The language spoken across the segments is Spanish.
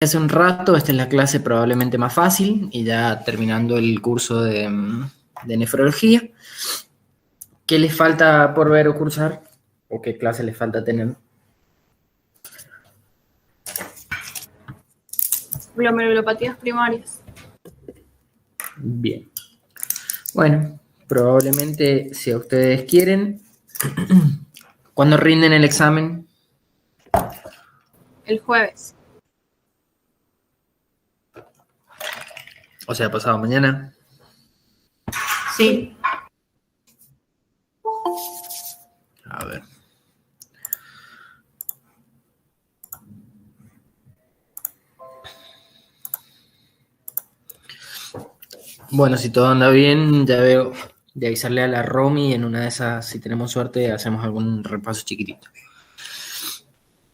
Hace un rato, esta es la clase probablemente más fácil y ya terminando el curso de nefrología. ¿Qué les falta por ver o cursar? ¿O qué clase les falta tener? Glomerulopatías primarias. Bien. Bueno, probablemente si a ustedes quieren, ¿cuándo rinden el examen? El jueves. O sea, pasado mañana. Sí. A ver. Bueno, si todo anda bien, ya veo de avisarle a la Romy, en una de esas, si tenemos suerte, hacemos algún repaso chiquitito.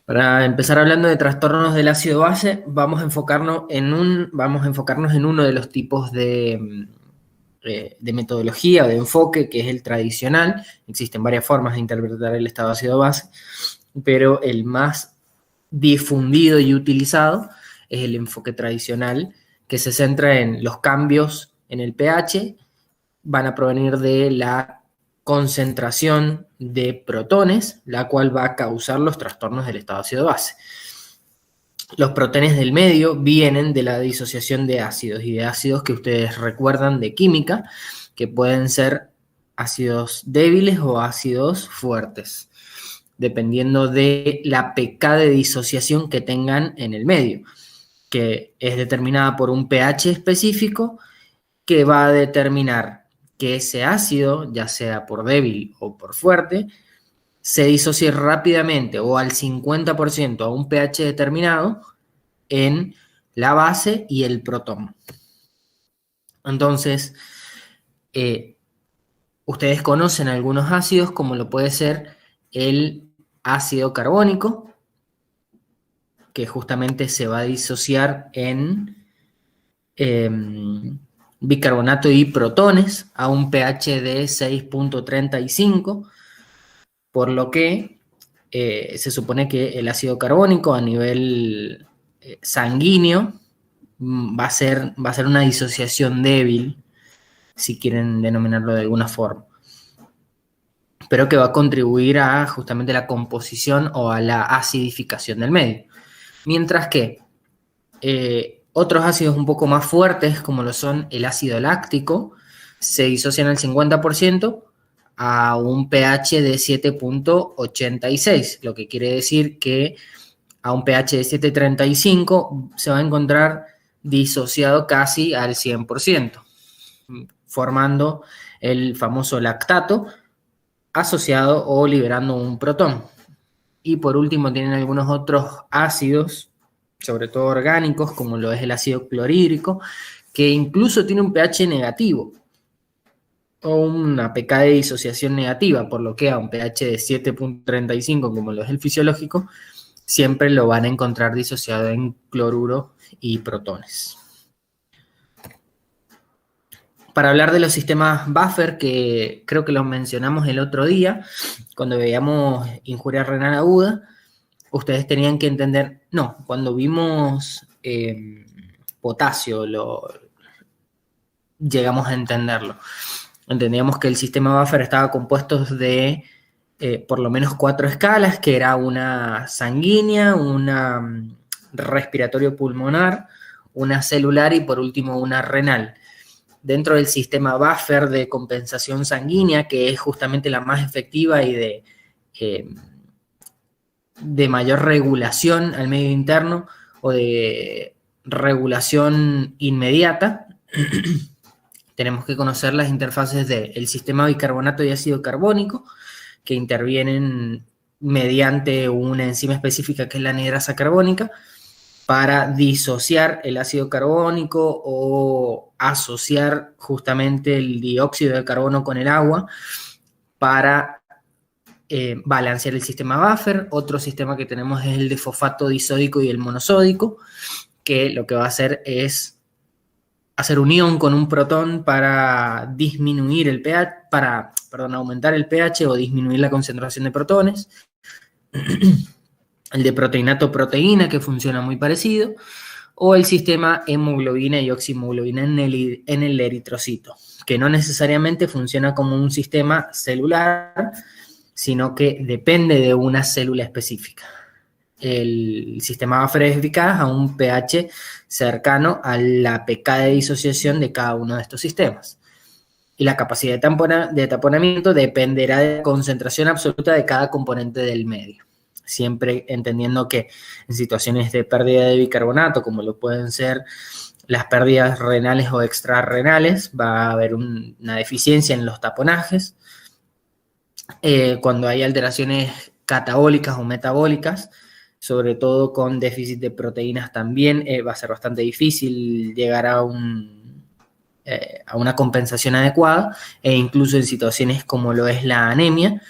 Para empezar hablando de trastornos del ácido base, vamos a enfocarnos en uno de los tipos de metodología o de enfoque, que es el tradicional. Existen varias formas de interpretar el estado ácido base, pero el más difundido y utilizado es el enfoque tradicional, que se centra en los cambios en el pH, van a provenir de la concentración de protones, la cual va a causar los trastornos del estado ácido base. Los protones del medio vienen de la disociación de ácidos y de ácidos que ustedes recuerdan de química, que pueden ser ácidos débiles o ácidos fuertes, dependiendo de la pK de disociación que tengan en el medio, que es determinada por un pH específico que va a determinar que ese ácido, ya sea por débil o por fuerte, se disocie rápidamente o al 50% a un pH determinado en la base y el protón. Entonces, ustedes conocen algunos ácidos, como lo puede ser el ácido carbónico, que justamente se va a disociar en bicarbonato y protones a un pH de 6.35, por lo que se supone que el ácido carbónico a nivel sanguíneo va a ser una disociación débil, si quieren denominarlo de alguna forma, pero que va a contribuir a justamente la composición o a la acidificación del medio. Mientras que otros ácidos un poco más fuertes, como lo son el ácido láctico, se disocian al 50% a un pH de 7.86, lo que quiere decir que a un pH de 7.35 se va a encontrar disociado casi al 100%, formando el famoso lactato asociado o liberando un protón. Y por último tienen algunos otros ácidos, sobre todo orgánicos, como lo es el ácido clorhídrico, que incluso tiene un pH negativo o una pK de disociación negativa, por lo que a un pH de 7.35, como lo es el fisiológico, siempre lo van a encontrar disociado en cloruro y protones. Para hablar de los sistemas buffer, que creo que los mencionamos el otro día, cuando veíamos injuria renal aguda, ustedes tenían que entender, no, cuando vimos potasio, llegamos a entenderlo. Entendíamos que el sistema buffer estaba compuesto de por lo menos 4 escalas, que era una sanguínea, una respiratorio pulmonar, una celular y por último una renal. Dentro del sistema buffer de compensación sanguínea, que es justamente la más efectiva y de mayor regulación al medio interno o de regulación inmediata, tenemos que conocer las interfaces del sistema bicarbonato y ácido carbónico, que intervienen mediante una enzima específica que es la anhidrasa carbónica para disociar el ácido carbónico o asociar justamente el dióxido de carbono con el agua para balancear el sistema buffer. Otro sistema que tenemos es el de fosfato disódico y el monosódico, que lo que va a hacer es hacer unión con un protón para disminuir el pH, aumentar el pH o disminuir la concentración de protones. El de proteínato-proteína, que funciona muy parecido. o el sistema hemoglobina y oxihemoglobina en el eritrocito, que no necesariamente funciona como un sistema celular, sino que depende de una célula específica. El sistema va a ser eficaz a un pH cercano a la pK de disociación de cada uno de estos sistemas. Y la capacidad de taponamiento dependerá de la concentración absoluta de cada componente del medio. Siempre entendiendo que en situaciones de pérdida de bicarbonato, como lo pueden ser las pérdidas renales o extrarrenales, va a haber una deficiencia en los taponajes. Cuando hay alteraciones catabólicas o metabólicas, sobre todo con déficit de proteínas también, va a ser bastante difícil llegar a una compensación adecuada, e incluso en situaciones como lo es la anemia,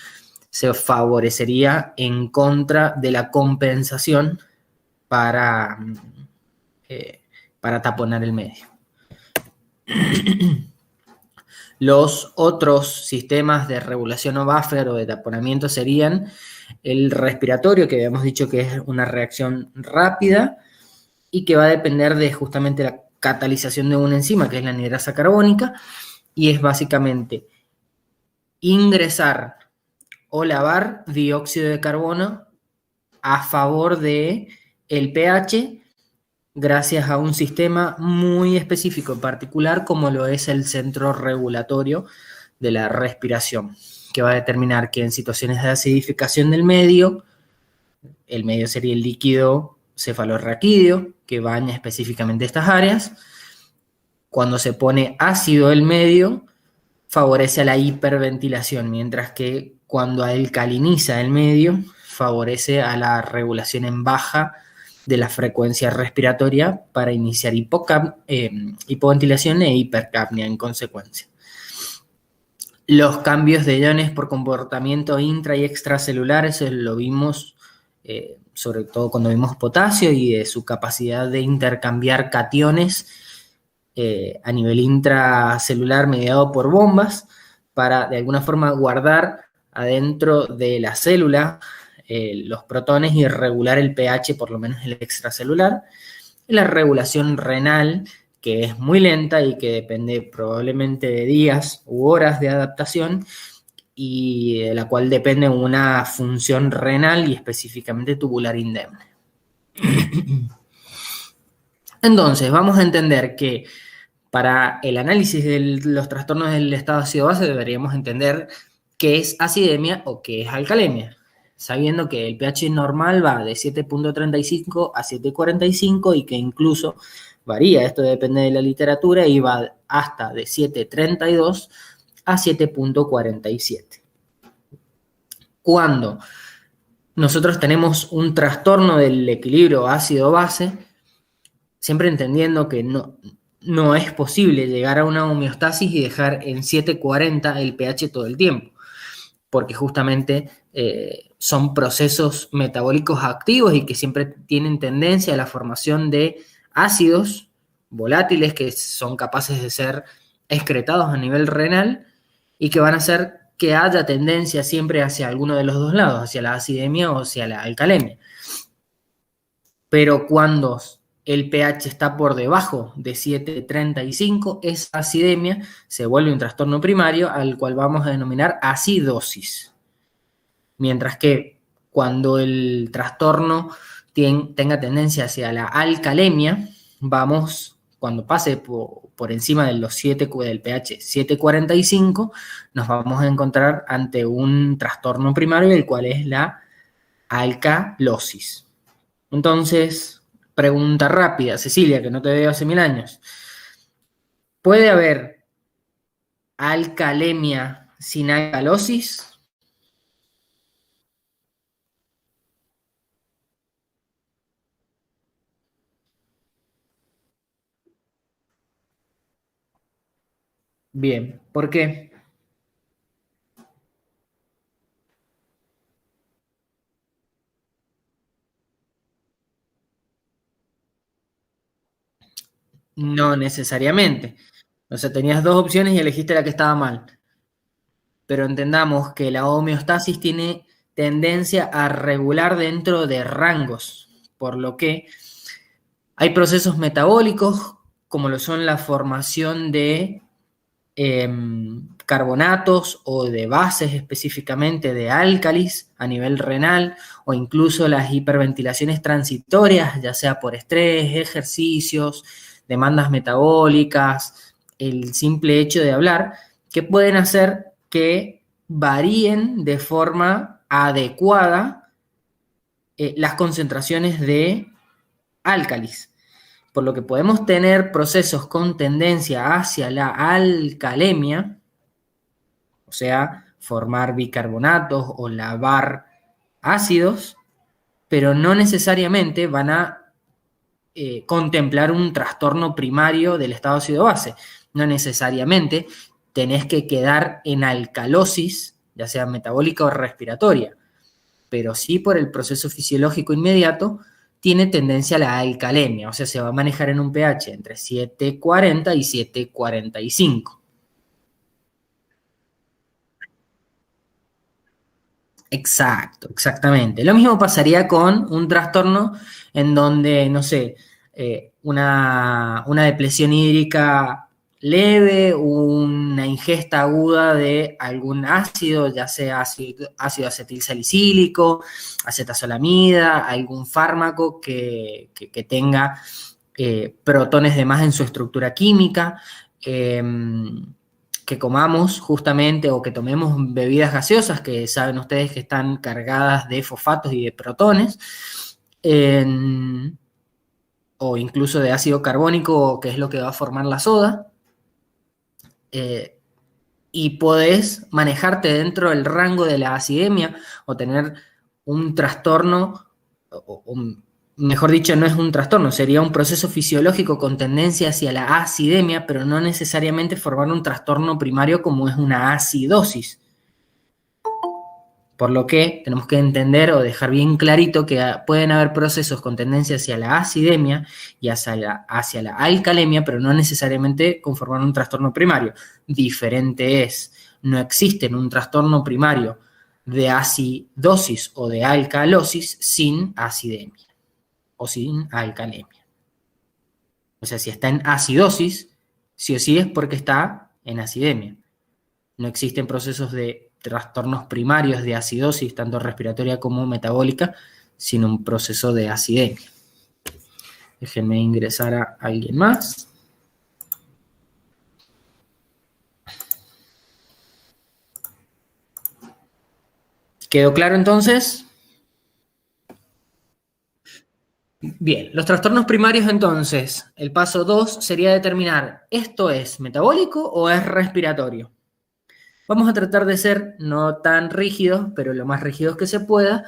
se favorecería en contra de la compensación para taponar el medio. Los otros sistemas de regulación o buffer o de taponamiento serían el respiratorio, que habíamos dicho que es una reacción rápida y que va a depender de justamente la catalización de una enzima, que es la anhidrasa carbónica, y es básicamente ingresar o lavar dióxido de carbono a favor de el pH gracias a un sistema muy específico en particular, como lo es el centro regulatorio de la respiración, que va a determinar que en situaciones de acidificación del medio, el medio sería el líquido cefalorraquídeo, que baña específicamente estas áreas. Cuando se pone ácido el medio, favorece a la hiperventilación, mientras que cuando alcaliniza el medio, favorece a la regulación en baja de la frecuencia respiratoria para iniciar hipoventilación e hipercapnia en consecuencia. Los cambios de iones por comportamiento intra y extracelular, eso lo vimos sobre todo cuando vimos potasio y de su capacidad de intercambiar cationes a nivel intracelular mediado por bombas para de alguna forma guardar adentro de la célula los protones y regular el pH, por lo menos el extracelular. Y la regulación renal, que es muy lenta y que depende probablemente de días u horas de adaptación, y de la cual depende una función renal y específicamente tubular indemne. Entonces, vamos a entender que para el análisis de los trastornos del estado ácido-base deberíamos entender qué es acidemia o qué es alcalemia, sabiendo que el pH normal va de 7.35 a 7.45 y que incluso varía, esto depende de la literatura, y va hasta de 7.32 a 7.47. Cuando nosotros tenemos un trastorno del equilibrio ácido-base, siempre entendiendo que no es posible llegar a una homeostasis y dejar en 7.40 el pH todo el tiempo, porque justamente son procesos metabólicos activos y que siempre tienen tendencia a la formación de ácidos volátiles que son capaces de ser excretados a nivel renal y que van a hacer que haya tendencia siempre hacia alguno de los dos lados, hacia la acidemia o hacia la alcalemia. Pero cuando el pH está por debajo de 7.35, esa acidemia se vuelve un trastorno primario al cual vamos a denominar acidosis. Mientras que cuando el trastorno tenga tendencia hacia la alcalemia, cuando pase por encima de los del pH 7.45, nos vamos a encontrar ante un trastorno primario, el cual es la alcalosis. Entonces, pregunta rápida, Cecilia, que no te veo hace 1000 años. ¿Puede haber alcalemia sin alcalosis? Bien, ¿por qué? No necesariamente. O sea, tenías dos opciones y elegiste la que estaba mal. Pero entendamos que la homeostasis tiene tendencia a regular dentro de rangos, por lo que Hay procesos metabólicos, como lo son la formación de carbonatos o de bases específicamente de álcalis a nivel renal, o incluso las hiperventilaciones transitorias, ya sea por estrés, ejercicios, demandas metabólicas, el simple hecho de hablar, que pueden hacer que varíen de forma adecuada las concentraciones de álcalis. Por lo que podemos tener procesos con tendencia hacia la alcalemia, o sea, formar bicarbonatos o lavar ácidos, pero no necesariamente van a contemplar un trastorno primario del estado ácido-base. No necesariamente tenés que quedar en alcalosis, ya sea metabólica o respiratoria, pero sí por el proceso fisiológico inmediato tiene tendencia a la alcalemia, o sea, se va a manejar en un pH entre 7,40 y 7,45. Exacto, exactamente. Lo mismo pasaría con un trastorno en donde, no sé, una depresión hídrica leve, una ingesta aguda de algún ácido, ya sea ácido acetilsalicílico, acetazolamida, algún fármaco que tenga protones de más en su estructura química, que comamos justamente o que tomemos bebidas gaseosas que saben ustedes que están cargadas de fosfatos y de protones, o incluso de ácido carbónico, que es lo que va a formar la soda, y podés manejarte dentro del rango de la acidemia o tener un trastorno, o mejor dicho, no es un trastorno, sería un proceso fisiológico con tendencia hacia la acidemia, pero no necesariamente formar un trastorno primario como es una acidosis. Por lo que tenemos que entender o dejar bien clarito que pueden haber procesos con tendencia hacia la acidemia y hacia la alcalemia, pero no necesariamente conformar un trastorno primario. Diferente es, no existe un trastorno primario de acidosis o de alcalosis sin acidemia o sin alcalemia. O sea, si está en acidosis, sí o sí es porque está en acidemia. No existen procesos de trastornos primarios de acidosis, tanto respiratoria como metabólica, sin un proceso de acidemia. Déjenme ingresar a alguien más. ¿Quedó claro entonces? Bien, los trastornos primarios entonces, el paso 2 sería determinar, ¿esto es metabólico o es respiratorio? Vamos a tratar de ser no tan rígidos, pero lo más rígidos que se pueda,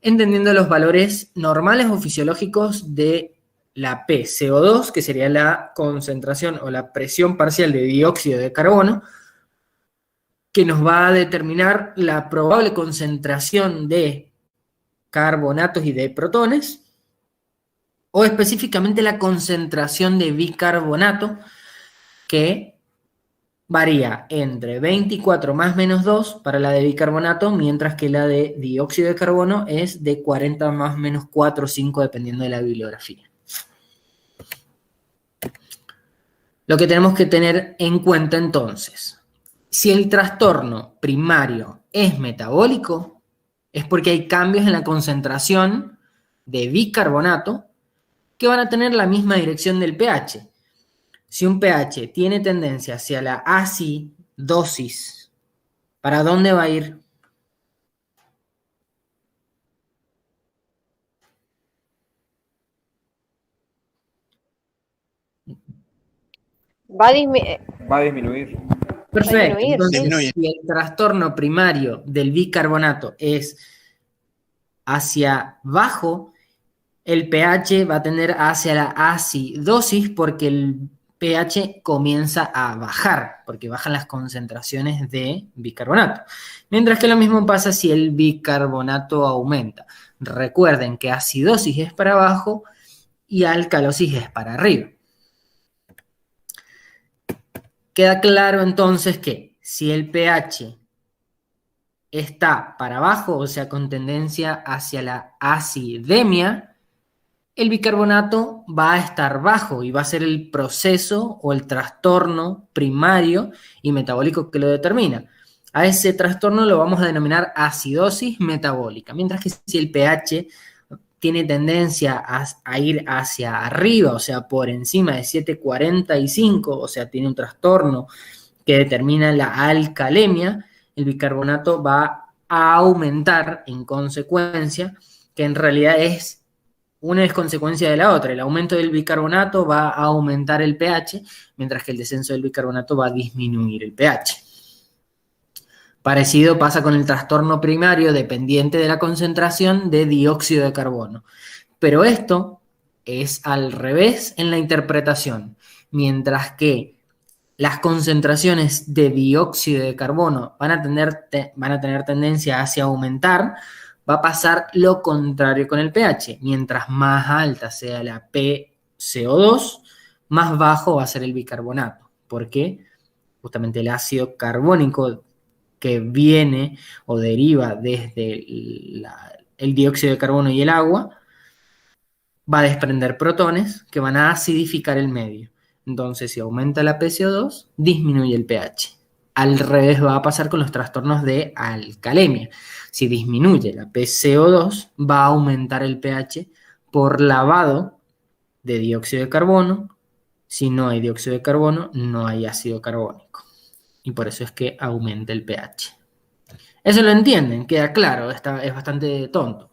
entendiendo los valores normales o fisiológicos de la PCO2, que sería la concentración o la presión parcial de dióxido de carbono, que nos va a determinar la probable concentración de carbonatos y de protones, o específicamente la concentración de bicarbonato, que varía entre 24 más menos 2 para la de bicarbonato, mientras que la de dióxido de carbono es de 40 más menos 4 o 5, dependiendo de la bibliografía. Lo que tenemos que tener en cuenta entonces, si el trastorno primario es metabólico, es porque hay cambios en la concentración de bicarbonato que van a tener la misma dirección del pH. Si un pH tiene tendencia hacia la acidosis, ¿para dónde va a ir? Va a disminuir. Perfecto. disminuir, Entonces, sí. si el trastorno primario del bicarbonato es hacia abajo, el pH va a tender hacia la acidosis porque el pH comienza a bajar, porque bajan las concentraciones de bicarbonato. Mientras que lo mismo pasa si el bicarbonato aumenta. Recuerden que acidosis es para abajo y alcalosis es para arriba. Queda claro entonces que si el pH está para abajo, o sea, con tendencia hacia la acidemia, el bicarbonato va a estar bajo y va a ser el proceso o el trastorno primario y metabólico que lo determina. A ese trastorno lo vamos a denominar acidosis metabólica, mientras que si el pH tiene tendencia a ir hacia arriba, o sea, por encima de 7,45, o sea, tiene un trastorno que determina la alcalemia, el bicarbonato va a aumentar en consecuencia, que en realidad una es consecuencia de la otra. El aumento del bicarbonato va a aumentar el pH, mientras que el descenso del bicarbonato va a disminuir el pH. Parecido pasa con el trastorno primario dependiente de la concentración de dióxido de carbono. Pero esto es al revés en la interpretación. Mientras que las concentraciones de dióxido de carbono van a tener tendencia hacia aumentar, va a pasar lo contrario con el pH. Mientras más alta sea la PCO2, más bajo va a ser el bicarbonato. ¿Por qué? Justamente el ácido carbónico que viene o deriva desde el dióxido de carbono y el agua, va a desprender protones que van a acidificar el medio. Entonces, si aumenta la PCO2, disminuye el pH. Al revés va a pasar con los trastornos de alcalemia. Si disminuye la PCO2, va a aumentar el pH por lavado de dióxido de carbono. Si no hay dióxido de carbono, no hay ácido carbónico. Y por eso es que aumenta el pH. Eso lo entienden, queda claro, es bastante tonto.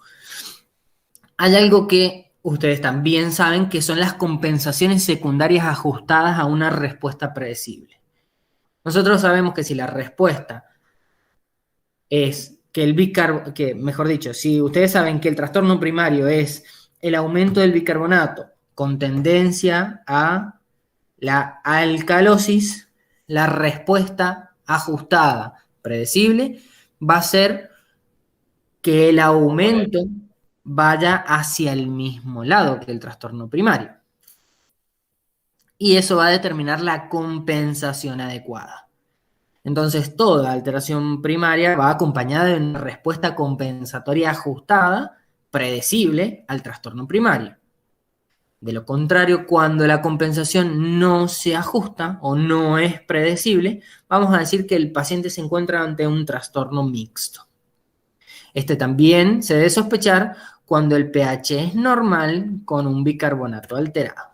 Hay algo que ustedes también saben, que son las compensaciones secundarias ajustadas a una respuesta predecible. Nosotros sabemos que si la respuesta es que si ustedes saben que el trastorno primario es el aumento del bicarbonato con tendencia a la alcalosis, la respuesta ajustada predecible va a ser que el aumento vaya hacia el mismo lado que el trastorno primario. Y eso va a determinar la compensación adecuada. Entonces, toda alteración primaria va acompañada de una respuesta compensatoria ajustada, predecible, al trastorno primario. De lo contrario, cuando la compensación no se ajusta o no es predecible, vamos a decir que el paciente se encuentra ante un trastorno mixto. Este también se debe sospechar cuando el pH es normal con un bicarbonato alterado.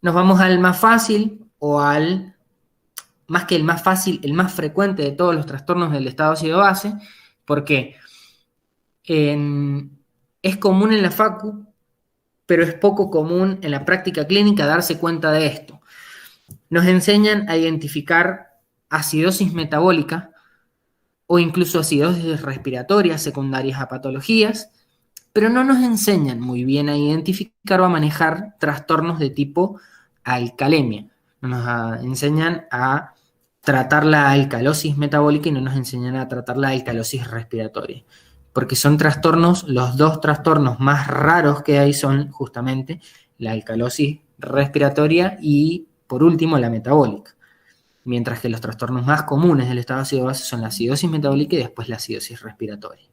Nos vamos al más fácil o más que el más fácil, el más frecuente de todos los trastornos del estado ácido-base, porque es común en la facu, pero es poco común en la práctica clínica darse cuenta de esto. Nos enseñan a identificar acidosis metabólica o incluso acidosis respiratorias secundarias a patologías, pero no nos enseñan muy bien a identificar o a manejar trastornos de tipo alcalemia. No nos enseñan a tratar la alcalosis metabólica y no nos enseñan a tratar la alcalosis respiratoria, porque son trastornos, los dos trastornos más raros que hay son justamente la alcalosis respiratoria y, por último, la metabólica. Mientras que los trastornos más comunes del estado ácido-base son la acidosis metabólica y después la acidosis respiratoria.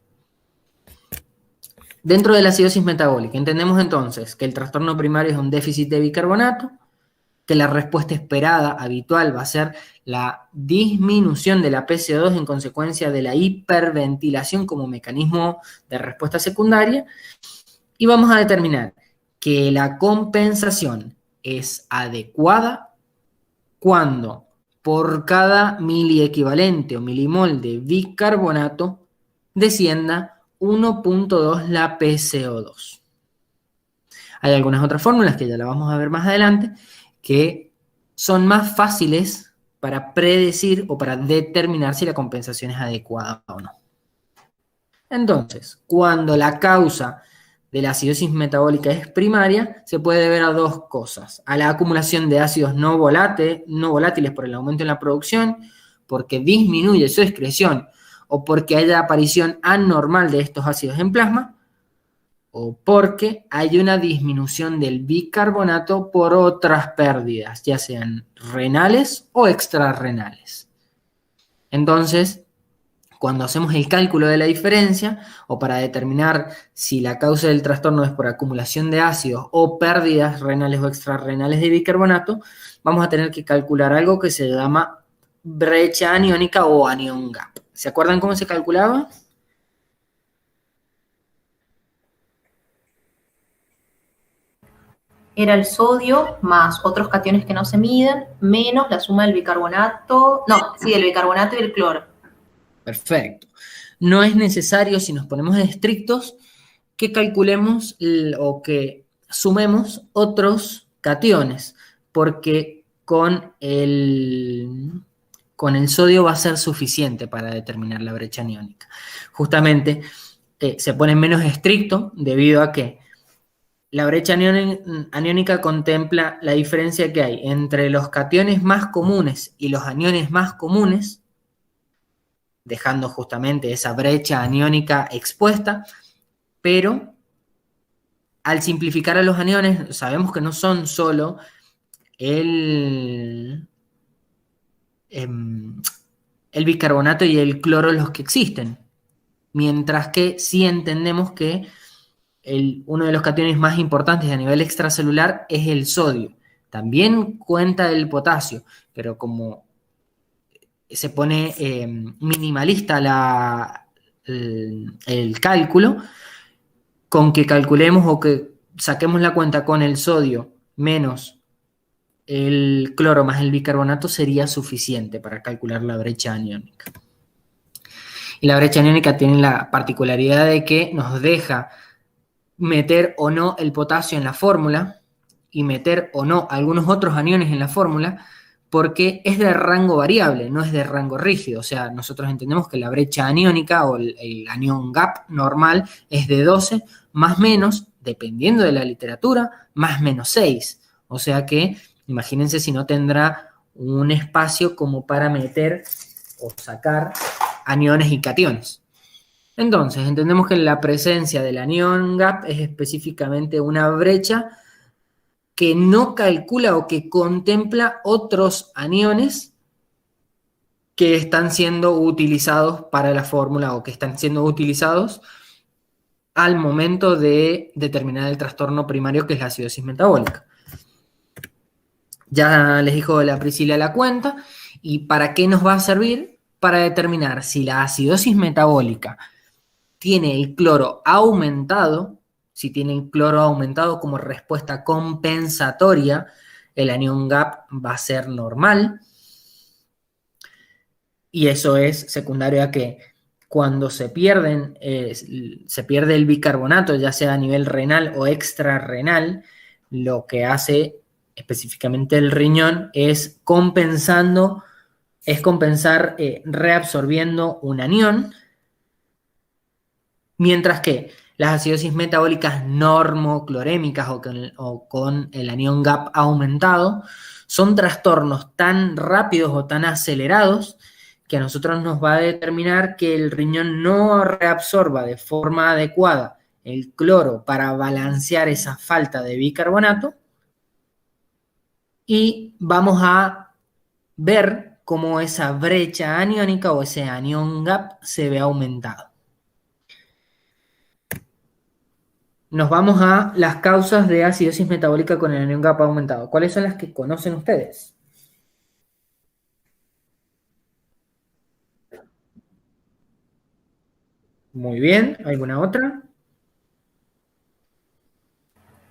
Dentro de la acidosis metabólica, entendemos entonces que el trastorno primario es un déficit de bicarbonato, que la respuesta esperada habitual va a ser la disminución de la PCO2 en consecuencia de la hiperventilación como mecanismo de respuesta secundaria, y vamos a determinar que la compensación es adecuada cuando por cada miliequivalente o milimol de bicarbonato descienda 1,2 la PCO2. Hay algunas otras fórmulas que ya la vamos a ver más adelante que son más fáciles para predecir o para determinar si la compensación es adecuada o no. Entonces, cuando la causa de la acidosis metabólica es primaria, se puede deber a dos cosas: a la acumulación de ácidos no volátiles por el aumento en la producción, porque disminuye su excreción, o porque haya aparición anormal de estos ácidos en plasma, o porque hay una disminución del bicarbonato por otras pérdidas, ya sean renales o extrarrenales. Entonces, cuando hacemos el cálculo de la diferencia o para determinar si la causa del trastorno es por acumulación de ácidos o pérdidas renales o extrarrenales de bicarbonato, vamos a tener que calcular algo que se llama brecha aniónica o anion gap. ¿Se acuerdan cómo se calculaba? Era el sodio más otros cationes que no se miden, menos la suma del bicarbonato, del bicarbonato y el cloro. Perfecto. No es necesario, si nos ponemos estrictos, que calculemos o que sumemos otros cationes, porque con el sodio va a ser suficiente para determinar la brecha aniónica. Justamente se pone menos estricto debido a que la brecha aniónica contempla la diferencia que hay entre los cationes más comunes y los aniones más comunes, dejando justamente esa brecha aniónica expuesta, pero al simplificar a los aniones sabemos que no son solo el bicarbonato y el cloro los que existen, mientras que sí entendemos que uno de los cationes más importantes a nivel extracelular es el sodio. También cuenta el potasio, pero como se pone minimalista el cálculo, con que calculemos o que saquemos la cuenta con el sodio menos el cloro más el bicarbonato sería suficiente para calcular la brecha aniónica. Y la brecha aniónica tiene la particularidad de que nos deja meter o no el potasio en la fórmula y meter o no algunos otros aniones en la fórmula, porque es de rango variable, no es de rango rígido. O sea, nosotros entendemos que la brecha aniónica o el anion gap normal es de 12 más menos, dependiendo de la literatura, más menos 6. O sea que, imagínense si no tendrá un espacio como para meter o sacar aniones y cationes. Entonces, entendemos que la presencia del anion gap es específicamente una brecha que no calcula o que contempla otros aniones que están siendo utilizados para la fórmula o que están siendo utilizados al momento de determinar el trastorno primario que es la acidosis metabólica. Ya les dijo la Priscila la cuenta. ¿Y para qué nos va a servir? Para determinar si la acidosis metabólica tiene el cloro aumentado. Si tiene el cloro aumentado como respuesta compensatoria, el anion gap va a ser normal. Y eso es secundario a que cuando se pierde el bicarbonato, ya sea a nivel renal o extrarrenal, lo que hace específicamente el riñón es compensar reabsorbiendo un anión, mientras que las acidosis metabólicas normoclorémicas o con el anion gap aumentado son trastornos tan rápidos o tan acelerados que a nosotros nos va a determinar que el riñón no reabsorba de forma adecuada el cloro para balancear esa falta de bicarbonato, y vamos a ver cómo esa brecha aniónica o ese anion gap se ve aumentado. Nos vamos a las causas de acidosis metabólica con el anion gap aumentado. ¿Cuáles son las que conocen ustedes? Muy bien. ¿Alguna otra?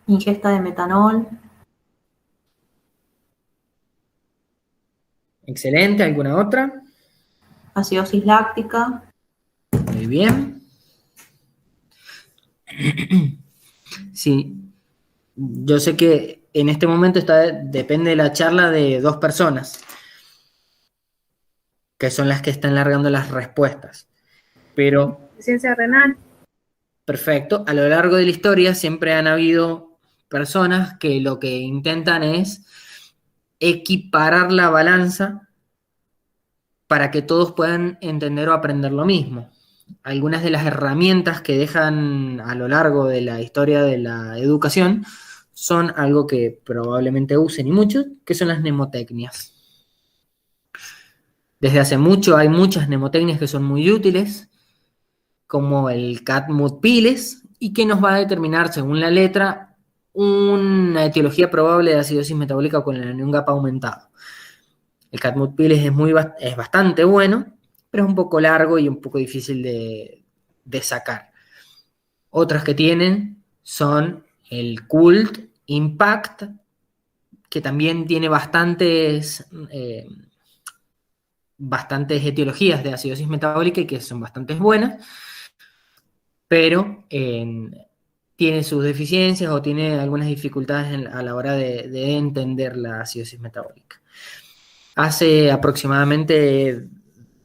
Ingesta de metanol. Excelente. ¿Alguna otra? Acidosis láctica. Muy bien. Sí. Yo sé que en este momento depende de la charla de 2 personas, que son las que están largando las respuestas. Pero Ciencia renal. perfecto. A lo largo de la historia siempre han habido personas que lo que intentan es equiparar la balanza para que todos puedan entender o aprender lo mismo. Algunas de las herramientas que dejan a lo largo de la historia de la educación son algo que probablemente usen y muchos, que son las mnemotecnias. Desde hace mucho hay muchas mnemotecnias que son muy útiles, como el CAT-MUD-PILES, y que nos va a determinar, según la letra, una etiología probable de acidosis metabólica con el anión GAPA aumentado. El CAT-MUD-PILES es bastante bueno, pero es un poco largo y un poco difícil de sacar. Otras que tienen son el CULT, IMPACT, que también tiene bastantes etiologías de acidosis metabólica y que son bastante buenas, pero tiene sus deficiencias o tiene algunas dificultades a la hora de entender la acidosis metabólica. Hace aproximadamente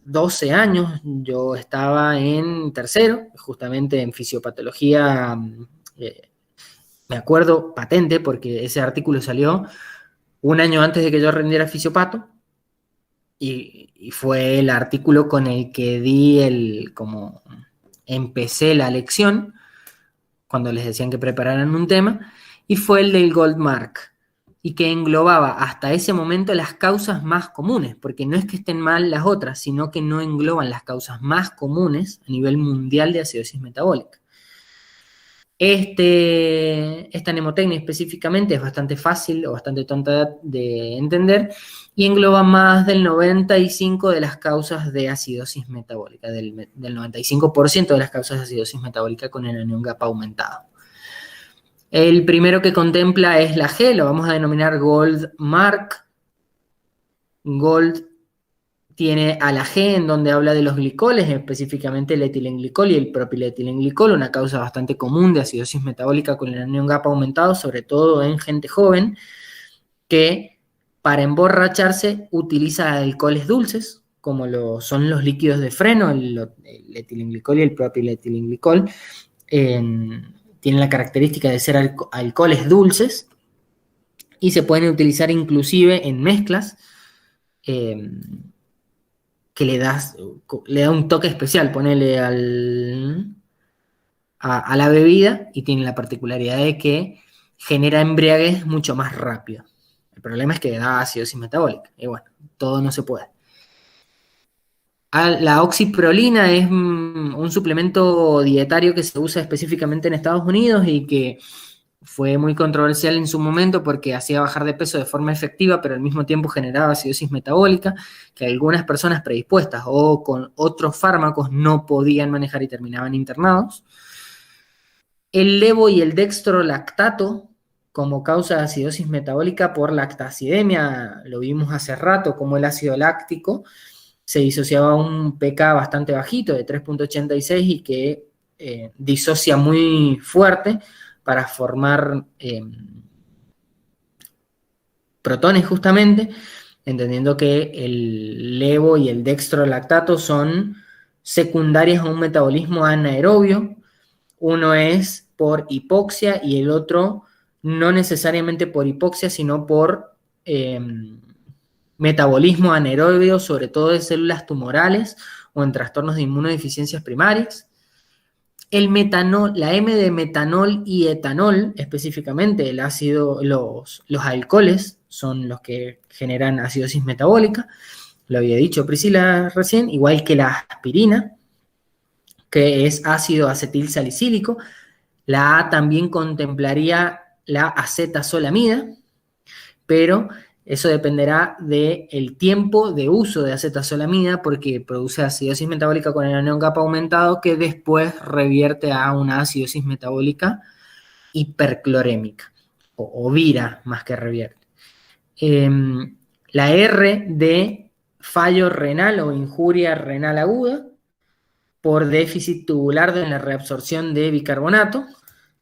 12 años yo estaba en tercero, justamente en fisiopatología, me acuerdo patente porque ese artículo salió un año antes de que yo rendiera fisiopato, y fue el artículo con el que como empecé la lección, cuando les decían que prepararan un tema, y fue el del Goldmark, y que englobaba hasta ese momento las causas más comunes, porque no es que estén mal las otras, sino que no engloban las causas más comunes a nivel mundial de acidosis metabólica. Esta mnemotecnia específicamente es bastante fácil o bastante tonta de entender y engloba más del 95% de las causas de acidosis metabólica, del 95% de las causas de acidosis metabólica con el anión GAPA aumentado. El primero que contempla es la G, lo vamos a denominar Goldmark. Gold tiene a la G en donde habla de los glicoles, específicamente el etilenglicol y el propiletilenglicol, una causa bastante común de acidosis metabólica con el anión GAPA aumentado, sobre todo en gente joven, que para emborracharse utiliza alcoholes dulces, como son los líquidos de freno, el etilenglicol y el propiletilenglicol. Tienen la característica de ser alcoholes dulces y se pueden utilizar inclusive en mezclas, que le da un toque especial, ponele a la bebida, y tiene la particularidad de que genera embriaguez mucho más rápido. El problema es que da acidosis metabólica, y bueno, todo no se puede. La oxiprolina es un suplemento dietario que se usa específicamente en Estados Unidos y que fue muy controversial en su momento porque hacía bajar de peso de forma efectiva, pero al mismo tiempo generaba acidosis metabólica, que algunas personas predispuestas o con otros fármacos no podían manejar y terminaban internados. El levo y el dextrolactato como causa de acidosis metabólica por lactacidemia, lo vimos hace rato, como el ácido láctico se disociaba a un pK bastante bajito de 3.86 y que disocia muy fuerte para formar protones justamente, entendiendo que el levo y el dextrolactato son secundarias a un metabolismo anaerobio. Uno es por hipoxia y el otro no necesariamente por hipoxia, sino por metabolismo anaerobio, sobre todo de células tumorales o en trastornos de inmunodeficiencias primarias. El metanol, la M de metanol y etanol, específicamente los alcoholes son los que generan acidosis metabólica, lo había dicho Priscila recién, igual que la aspirina, que es ácido acetil salicílico. La A también contemplaría la acetazolamida, pero eso dependerá del tiempo de uso de acetazolamida, porque produce acidosis metabólica con el anión GAPA aumentado que después revierte a una acidosis metabólica hiperclorémica, o vira más que revierte. La R de fallo renal o injuria renal aguda por déficit tubular de la reabsorción de bicarbonato.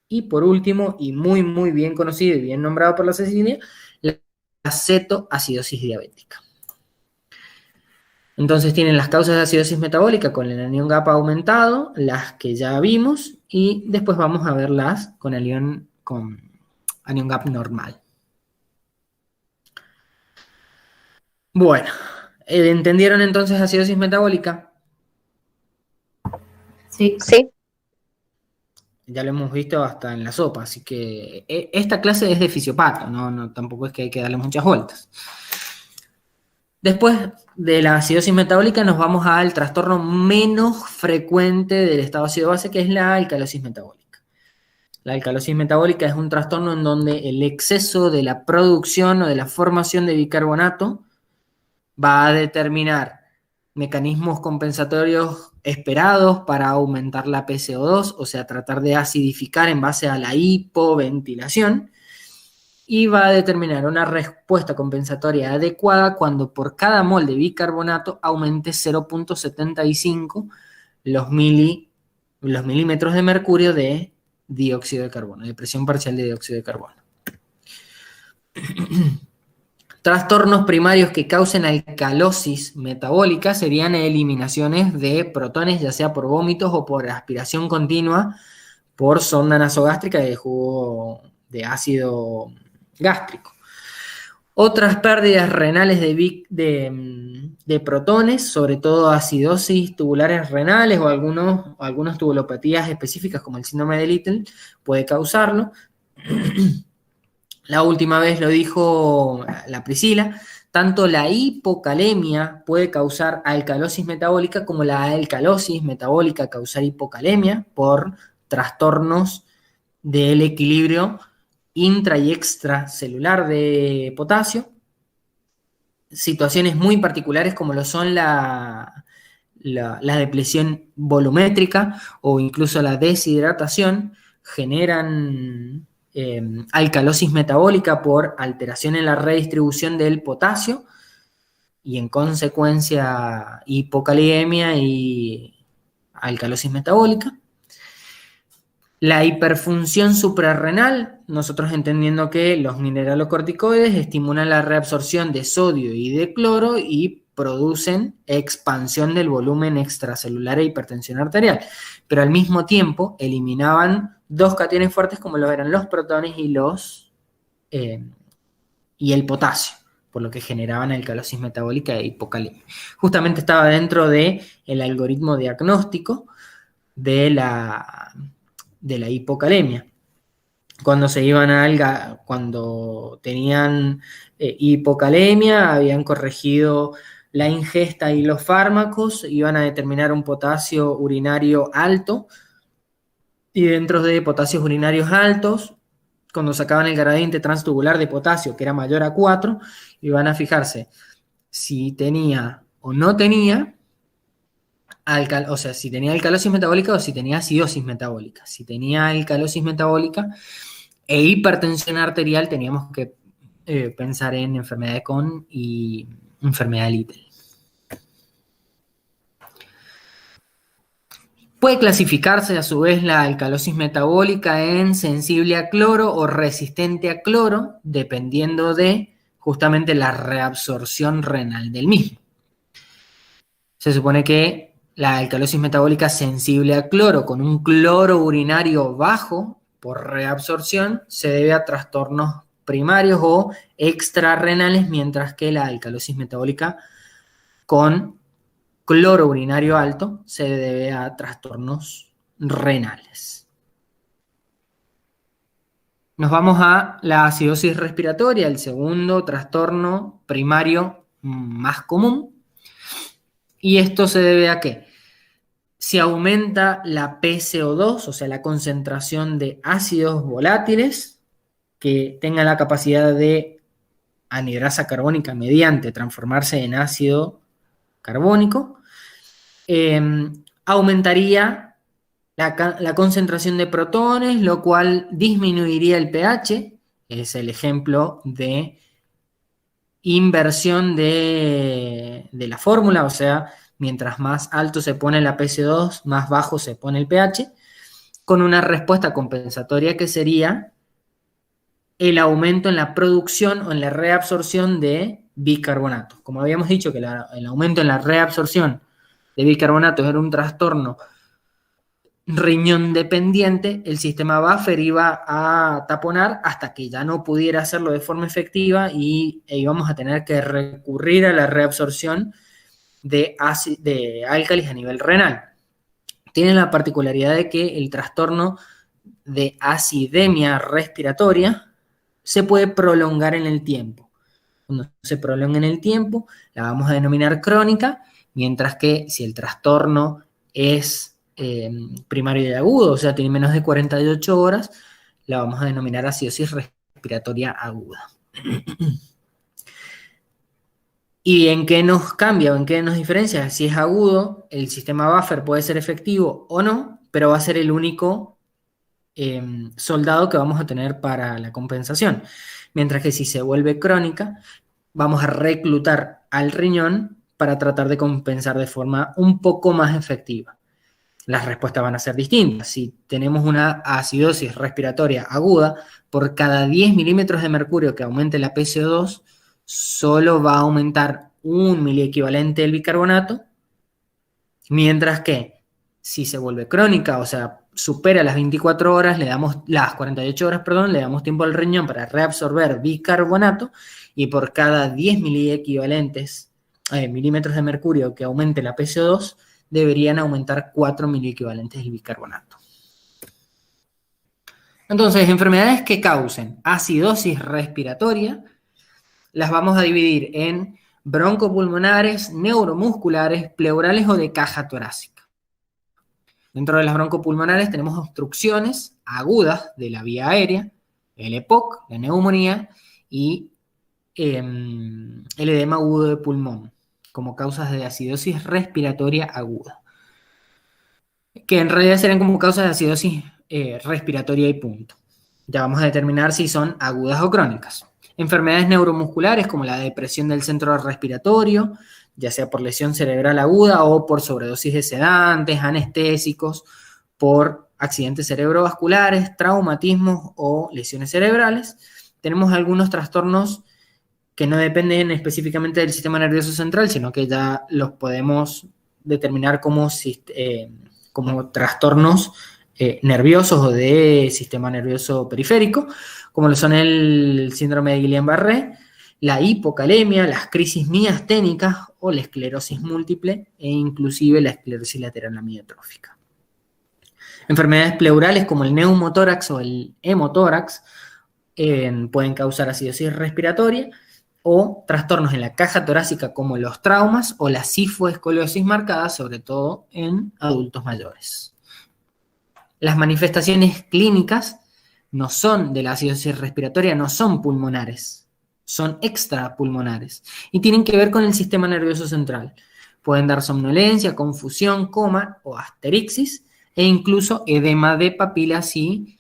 Y por último, y muy muy bien conocido y bien nombrado por la Cecilia, la acetoacidosis diabética. Entonces tienen las causas de acidosis metabólica con el anión GAPA aumentado, las que ya vimos, y después vamos a verlas con anión GAPA normal. Bueno, ¿entendieron entonces acidosis metabólica? Sí. Sí, Ya lo hemos visto hasta en la sopa, así que esta clase es de fisiopato, no tampoco es que hay que darle muchas vueltas. Después de la acidosis metabólica nos vamos al trastorno menos frecuente del estado ácido base, que es la alcalosis metabólica. La alcalosis metabólica es un trastorno en donde el exceso de la producción o de la formación de bicarbonato va a determinar mecanismos compensatorios esperados para aumentar la PCO2, o sea, tratar de acidificar en base a la hipoventilación, y va a determinar una respuesta compensatoria adecuada cuando por cada mol de bicarbonato aumente 0,75 los milímetros de mercurio de dióxido de carbono, de presión parcial de dióxido de carbono. Trastornos primarios que causen alcalosis metabólica serían eliminaciones de protones, ya sea por vómitos o por aspiración continua por sonda nasogástrica de jugo de ácido gástrico. Otras pérdidas renales de protones, sobre todo acidosis tubulares renales o algunas tubulopatías específicas como el síndrome de Little, puede causarlo. La última vez lo dijo la Priscila, tanto la hipocalemia puede causar alcalosis metabólica como la alcalosis metabólica causar hipocalemia por trastornos del equilibrio intra y extracelular de potasio. Situaciones muy particulares como lo son la depresión volumétrica o incluso la deshidratación generan alcalosis metabólica por alteración en la redistribución del potasio y en consecuencia hipocalemia y alcalosis metabólica. La hiperfunción suprarrenal, nosotros entendiendo que los mineralocorticoides estimulan la reabsorción de sodio y de cloro y producen expansión del volumen extracelular e hipertensión arterial, pero al mismo tiempo eliminaban dos cationes fuertes como lo eran los protones y el potasio, por lo que generaban alcalosis metabólica e hipocalemia. Justamente estaba dentro del algoritmo diagnóstico de la hipocalemia. Cuando tenían hipocalemia, habían corregido la ingesta y los fármacos, iban a determinar un potasio urinario alto, y dentro de potasios urinarios altos, cuando sacaban el gradiente transtubular de potasio, que era mayor a 4, iban a fijarse si tenía o no tenía si tenía alcalosis metabólica o si tenía acidosis metabólica. Si tenía alcalosis metabólica e hipertensión arterial, teníamos que pensar en enfermedad de Crohn y enfermedad de Little. Puede clasificarse a su vez la alcalosis metabólica en sensible a cloro o resistente a cloro, dependiendo de justamente la reabsorción renal del mismo. Se supone que la alcalosis metabólica sensible a cloro con un cloro urinario bajo por reabsorción se debe a trastornos primarios o extrarrenales, mientras que la alcalosis metabólica con cloro urinario alto se debe a trastornos renales. Nos vamos a la acidosis respiratoria, el segundo trastorno primario más común. ¿Y esto se debe a qué? Si aumenta la PCO2, o sea, la concentración de ácidos volátiles que tengan la capacidad de anhidrasa carbónica mediante transformarse en ácido carbónico, aumentaría la concentración de protones, lo cual disminuiría el pH. Es el ejemplo de inversión de la fórmula, o sea, mientras más alto se pone la PCO2, más bajo se pone el pH, con una respuesta compensatoria que sería el aumento en la producción o en la reabsorción de bicarbonato. Como habíamos dicho que el aumento en la reabsorción de bicarbonatos era un trastorno riñón dependiente, el sistema buffer iba a taponar hasta que ya no pudiera hacerlo de forma efectiva e íbamos a tener que recurrir a la reabsorción de álcalis a nivel renal. Tiene la particularidad de que el trastorno de acidemia respiratoria se puede prolongar en el tiempo. cuando se prolonga en el tiempo, la vamos a denominar crónica, mientras que si el trastorno es primario y agudo, o sea, tiene menos de 48 horas, la vamos a denominar acidosis respiratoria aguda. ¿Y en qué nos cambia o en qué nos diferencia? Si es agudo, el sistema buffer puede ser efectivo o no, pero va a ser el único soldado que vamos a tener para la compensación. Mientras que si se vuelve crónica, vamos a reclutar al riñón para tratar de compensar de forma un poco más efectiva. Las respuestas van a ser distintas. Si tenemos una acidosis respiratoria aguda, por cada 10 milímetros de mercurio que aumente la PCO2, solo va a aumentar 1 miliequivalente del bicarbonato, mientras que si se vuelve crónica, o sea, supera las 24 horas, las 48 horas, perdón, le damos tiempo al riñón para reabsorber bicarbonato, y por cada 10 milímetros de mercurio que aumente la PCO2, deberían aumentar 4 miliequivalentes del bicarbonato. Entonces, enfermedades que causen acidosis respiratoria las vamos a dividir en broncopulmonares, neuromusculares, pleurales o de caja torácica. Dentro de las broncopulmonares tenemos obstrucciones agudas de la vía aérea, el EPOC, la neumonía y el edema agudo de pulmón, como causas de acidosis respiratoria aguda, que en realidad serían como causas de acidosis respiratoria y punto. Ya vamos a determinar si son agudas o crónicas. Enfermedades neuromusculares como la depresión del centro respiratorio, ya sea por lesión cerebral aguda o por sobredosis de sedantes, anestésicos, por accidentes cerebrovasculares, traumatismos o lesiones cerebrales. Tenemos algunos trastornos que no dependen específicamente del sistema nervioso central, sino que ya los podemos determinar como trastornos nerviosos o de sistema nervioso periférico, como lo son el síndrome de Guillain-Barré, la hipocalemia, las crisis miasténicas o la esclerosis múltiple e inclusive la esclerosis lateral amiotrófica. Enfermedades pleurales como el neumotórax o el hemotórax pueden causar acidosis respiratoria, o trastornos en la caja torácica como los traumas o la cifoescoliosis marcada, sobre todo en adultos mayores. Las manifestaciones clínicas no son de la acidosis respiratoria, no son pulmonares, son extrapulmonares y tienen que ver con el sistema nervioso central. Pueden dar somnolencia, confusión, coma o asterixis e incluso edema de papilas si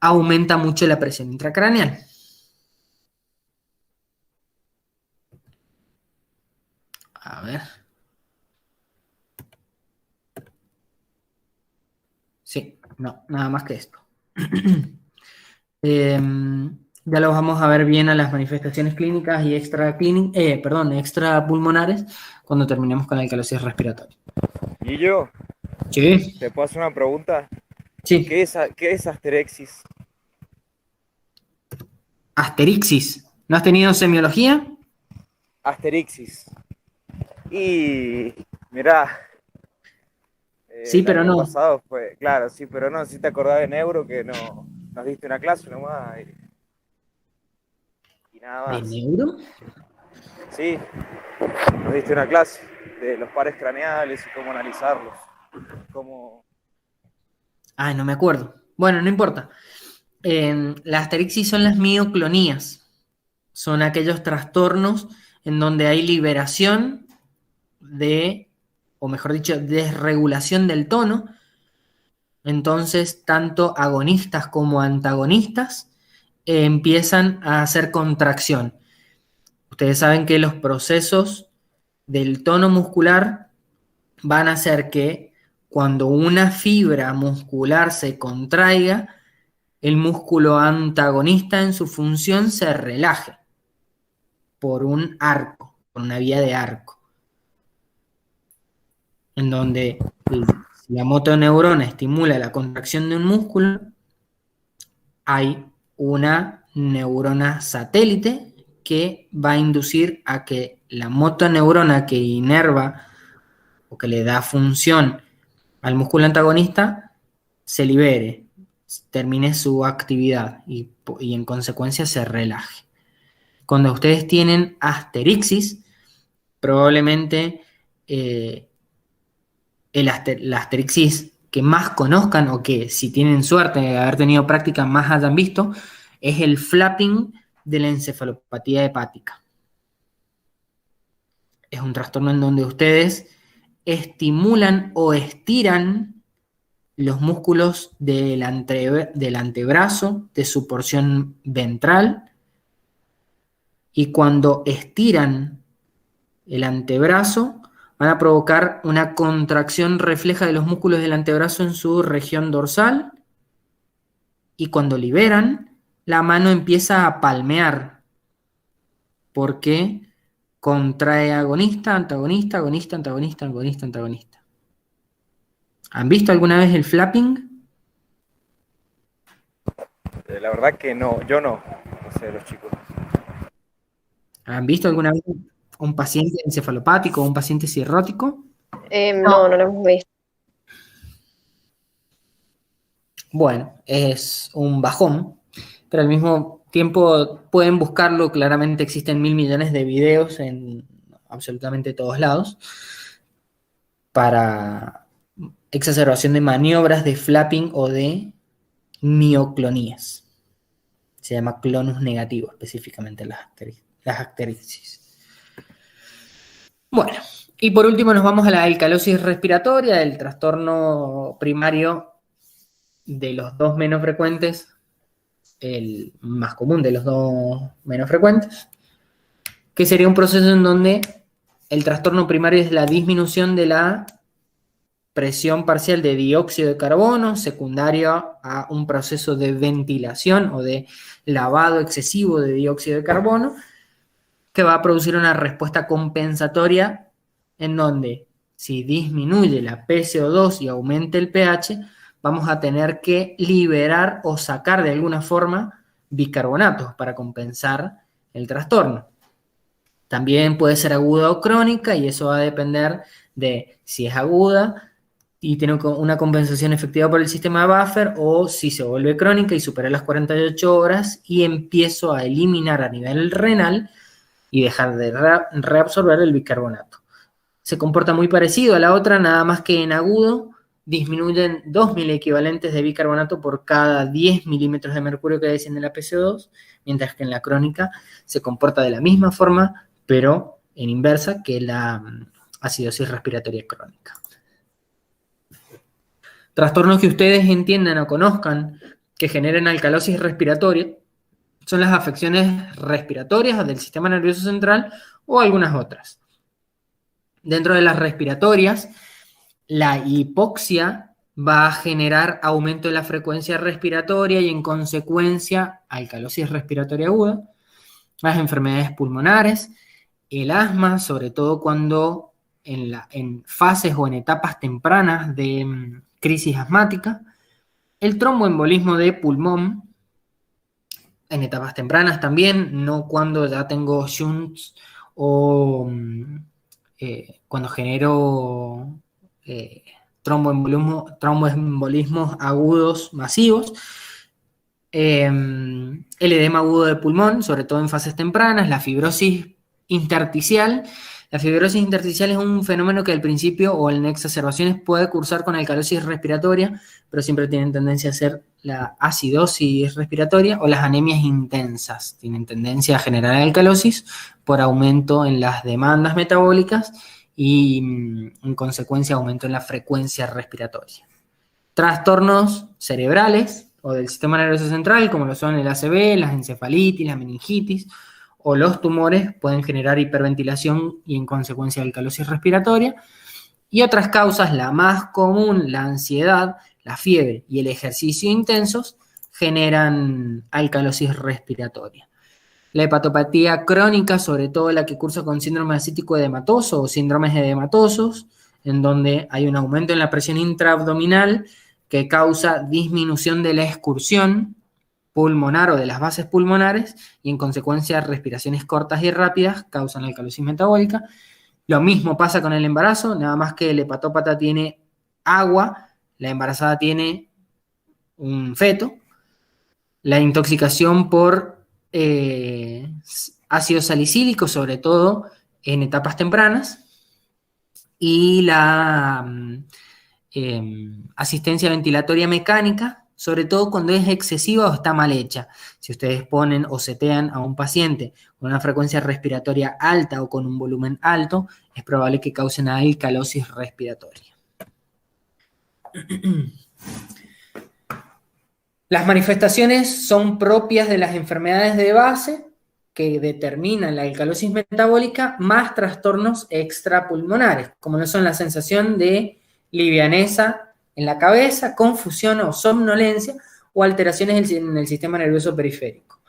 aumenta mucho la presión intracraneal. A ver. Sí, no, nada más que esto. Ya lo vamos a ver bien a las manifestaciones clínicas y extrapulmonares cuando terminemos con la alcalosis respiratoria. ¿Y yo? Sí. ¿Te puedo hacer una pregunta? Sí. ¿Qué es asterexis? Asterixis. ¿No has tenido semiología? Asterixis. Y mirá, sí, pero el año no. pasado fue, claro, sí, pero no, si te acordás de Neuro que no nos diste una clase nomás y nada más. ¿De neuro? Sí, nos diste una clase de los pares craneales y cómo analizarlos. Ay, no me acuerdo. Bueno, no importa. Las asterixis son las mioclonías. Son aquellos trastornos en donde hay liberación o mejor dicho, desregulación del tono. Entonces, tanto agonistas como antagonistas empiezan a hacer contracción. Ustedes saben que los procesos del tono muscular van a hacer que cuando una fibra muscular se contraiga, el músculo antagonista en su función se relaje por un arco, por una vía de arco, en donde si la motoneurona estimula la contracción de un músculo, hay una neurona satélite que va a inducir a que la motoneurona que inerva o que le da función al músculo antagonista se libere, termine su actividad y en consecuencia se relaje. Cuando ustedes tienen asterixis, probablemente la asterixis que más conozcan o que si tienen suerte de haber tenido práctica más hayan visto, es el flapping de la encefalopatía hepática. Es un trastorno en donde ustedes estimulan o estiran los músculos del antebrazo, de su porción ventral, y cuando estiran el antebrazo van a provocar una contracción refleja de los músculos del antebrazo en su región dorsal, y cuando liberan, la mano empieza a palmear, porque contrae agonista, antagonista, agonista, antagonista, agonista, antagonista. ¿Han visto alguna vez el flapping? La verdad que no, yo no. No sé, los chicos. ¿Han visto alguna vez un paciente encefalopático o un paciente cirrótico? No lo hemos visto. Bueno, es un bajón, pero al mismo tiempo pueden buscarlo. Claramente existen 1.000 millones de videos en absolutamente todos lados para exacerbación de maniobras de flapping o de mioclonías. Se llama clonus negativo específicamente las asterixis. Bueno, y por último nos vamos a la alcalosis respiratoria, el trastorno primario de los dos menos frecuentes, el más común de los dos menos frecuentes, que sería un proceso en donde el trastorno primario es la disminución de la presión parcial de dióxido de carbono, secundaria a un proceso de ventilación o de lavado excesivo de dióxido de carbono, que va a producir una respuesta compensatoria en donde si disminuye la PCO2 y aumenta el pH, vamos a tener que liberar o sacar de alguna forma bicarbonatos para compensar el trastorno. También puede ser aguda o crónica, y eso va a depender de si es aguda y tiene una compensación efectiva por el sistema buffer, o si se vuelve crónica y supera las 48 horas y empiezo a eliminar a nivel renal y dejar de reabsorber el bicarbonato. Se comporta muy parecido a la otra, nada más que en agudo disminuyen 2.000 equivalentes de bicarbonato por cada 10 milímetros de mercurio que desciende la PCO2, mientras que en la crónica se comporta de la misma forma, pero en inversa que la acidosis respiratoria crónica. Trastornos que ustedes entiendan o conozcan que generen alcalosis respiratoria son las afecciones respiratorias del sistema nervioso central o algunas otras. Dentro de las respiratorias, la hipoxia va a generar aumento de la frecuencia respiratoria y en consecuencia alcalosis respiratoria aguda. Las enfermedades pulmonares, el asma, sobre todo cuando en fases o en etapas tempranas de crisis asmática, el tromboembolismo de pulmón en etapas tempranas también, no cuando ya tengo shunts o cuando genero tromboembolismos agudos masivos. El edema agudo de pulmón, sobre todo en fases tempranas, la fibrosis intersticial. La fibrosis intersticial es un fenómeno que al principio o en exacerbaciones puede cursar con alcalosis respiratoria, pero siempre tienen tendencia a ser la acidosis respiratoria, o las anemias intensas. Tienen tendencia a generar alcalosis por aumento en las demandas metabólicas y en consecuencia aumento en la frecuencia respiratoria. Trastornos cerebrales o del sistema nervioso central, como lo son el ACV, las encefalitis, la meningitis, o los tumores, pueden generar hiperventilación y en consecuencia alcalosis respiratoria. Y otras causas, la más común, la ansiedad, la fiebre y el ejercicio intensos, generan alcalosis respiratoria. La hepatopatía crónica, sobre todo la que cursa con síndrome ascítico edematoso o síndromes edematosos, en donde hay un aumento en la presión intraabdominal que causa disminución de la excursión pulmonar o de las bases pulmonares y en consecuencia respiraciones cortas y rápidas causan alcalosis metabólica. Lo mismo pasa con el embarazo, nada más que el hepatópata tiene agua, la embarazada tiene un feto. La intoxicación por ácido salicílico, sobre todo en etapas tempranas, y la asistencia ventilatoria mecánica, sobre todo cuando es excesiva o está mal hecha. Si ustedes ponen o setean a un paciente con una frecuencia respiratoria alta o con un volumen alto, es probable que causen alcalosis respiratoria. Las manifestaciones son propias de las enfermedades de base que determinan la alcalosis metabólica más trastornos extrapulmonares, como no son la sensación de livianeza en la cabeza, confusión o somnolencia o alteraciones en el sistema nervioso periférico.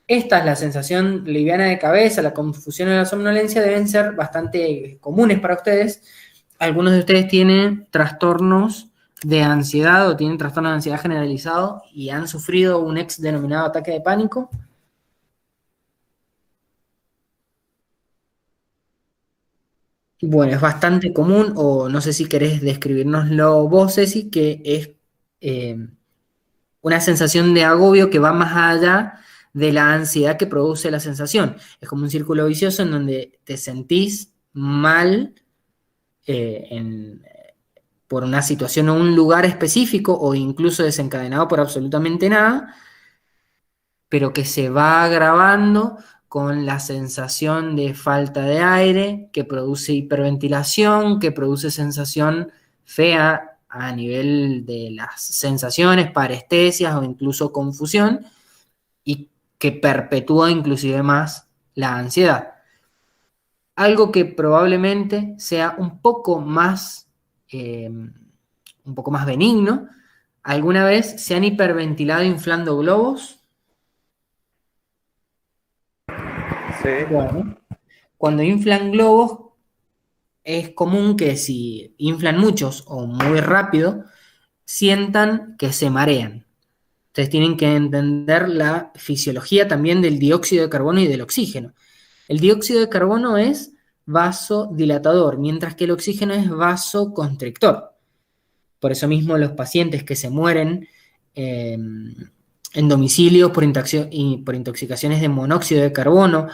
Esta es la sensación liviana de cabeza, la confusión y la somnolencia deben ser bastante comunes para ustedes. Algunos de ustedes tienen trastornos de ansiedad o tienen trastorno de ansiedad generalizado y han sufrido un ex denominado ataque de pánico. Bueno, es bastante común, o no sé si querés describirnoslo vos, Ceci, que es una sensación de agobio que va más allá de la ansiedad que produce la sensación. Es como un círculo vicioso en donde te sentís mal por una situación o un lugar específico, o incluso desencadenado por absolutamente nada, pero que se va agravando con la sensación de falta de aire, que produce hiperventilación, que produce sensación fea a nivel de las sensaciones, parestesias o incluso confusión, y que perpetúa inclusive más la ansiedad. Algo que probablemente sea un poco más benigno. ¿Alguna vez se han hiperventilado inflando globos? Sí. Bueno, cuando inflan globos, es común que si inflan muchos o muy rápido, sientan que se marean. Ustedes tienen que entender la fisiología también del dióxido de carbono y del oxígeno. El dióxido de carbono es vasodilatador, mientras que el oxígeno es vasoconstrictor. Por eso mismo los pacientes que se mueren en domicilio por intoxicaciones de monóxido de carbono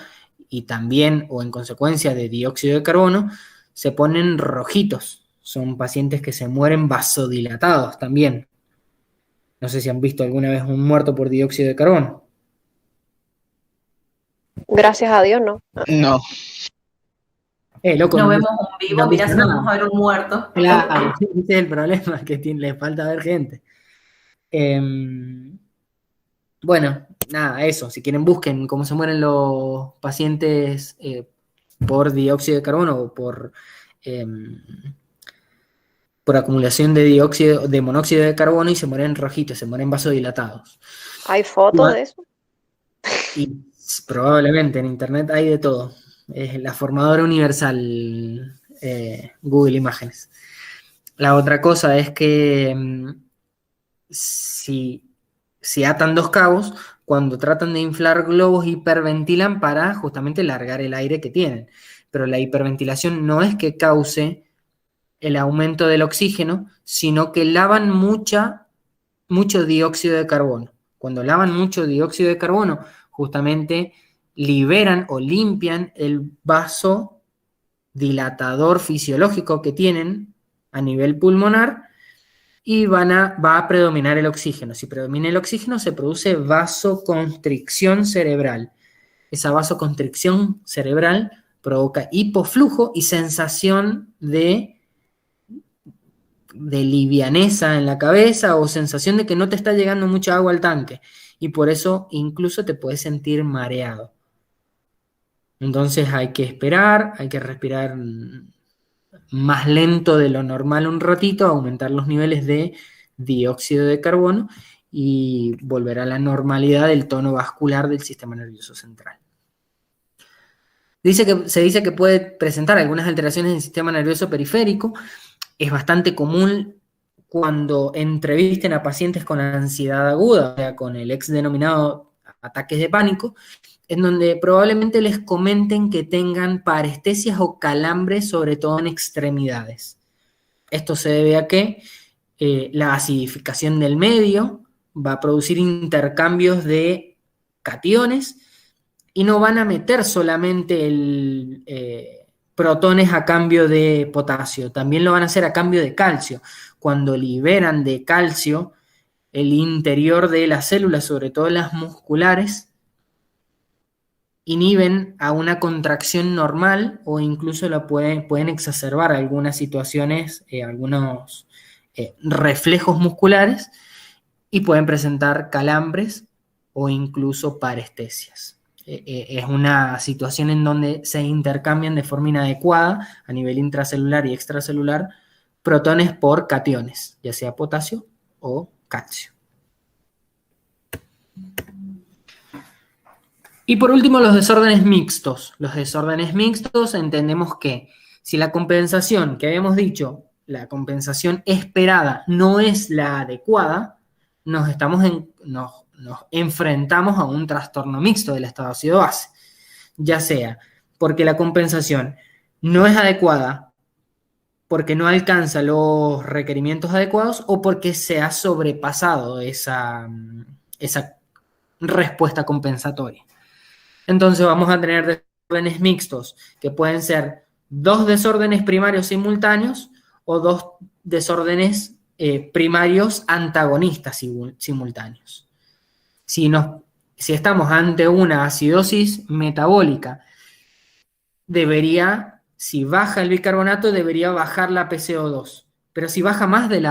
y también o en consecuencia de dióxido de carbono, se ponen rojitos. Son pacientes que se mueren vasodilatados también. No sé si han visto alguna vez un muerto por dióxido de carbono. Gracias a Dios, no. No. Loco, No vemos un vivo, no mirá viste si nos nada. vamos a ver un muerto. Claro, ese es el problema, que le falta ver gente. Bueno, nada, eso. Si quieren, busquen cómo se mueren los pacientes por dióxido de carbono o por acumulación de monóxido de carbono, y se mueren rojitos, se mueren vasodilatados. ¿Hay fotos de eso? Y probablemente en internet hay de todo. Es la formadora universal, Google Imágenes. La otra cosa es que si atan dos cabos, cuando tratan de inflar globos hiperventilan para justamente largar el aire que tienen. Pero la hiperventilación no es que cause el aumento del oxígeno, sino que lavan mucho dióxido de carbono. Cuando lavan mucho dióxido de carbono, justamente liberan o limpian el vasodilatador fisiológico que tienen a nivel pulmonar y va a predominar el oxígeno. Si predomina el oxígeno, se produce vasoconstricción cerebral. Esa vasoconstricción cerebral provoca hipoflujo y sensación de livianeza en la cabeza o sensación de que no te está llegando mucha agua al tanque, y por eso incluso te puedes sentir mareado. Entonces hay que esperar, hay que respirar más lento de lo normal un ratito, aumentar los niveles de dióxido de carbono y volver a la normalidad del tono vascular del sistema nervioso central. Se dice que puede presentar algunas alteraciones del sistema nervioso periférico. Es bastante común cuando entrevisten a pacientes con ansiedad aguda, o sea, con el ex denominado ataques de pánico, en donde probablemente les comenten que tengan parestesias o calambres, sobre todo en extremidades. Esto se debe a que la acidificación del medio va a producir intercambios de cationes y no van a meter solamente protones a cambio de potasio, también lo van a hacer a cambio de calcio. Cuando liberan de calcio el interior de las células, sobre todo las musculares, inhiben a una contracción normal o incluso pueden exacerbar algunas situaciones, algunos reflejos musculares y pueden presentar calambres o incluso parestesias. Es una situación en donde se intercambian de forma inadecuada a nivel intracelular y extracelular protones por cationes, ya sea potasio o calcio. Y por último, los desórdenes mixtos. Los desórdenes mixtos entendemos que si la compensación que habíamos dicho, la compensación esperada no es la adecuada, nos enfrentamos a un trastorno mixto del estado ácido-base, ya sea porque la compensación no es adecuada, porque no alcanza los requerimientos adecuados o porque se ha sobrepasado esa respuesta compensatoria. Entonces vamos a tener desórdenes mixtos que pueden ser 2 desórdenes primarios simultáneos o 2 desórdenes primarios antagonistas simultáneos. Si estamos ante una acidosis metabólica, si baja el bicarbonato, debería bajar la PCO2. Pero si baja más de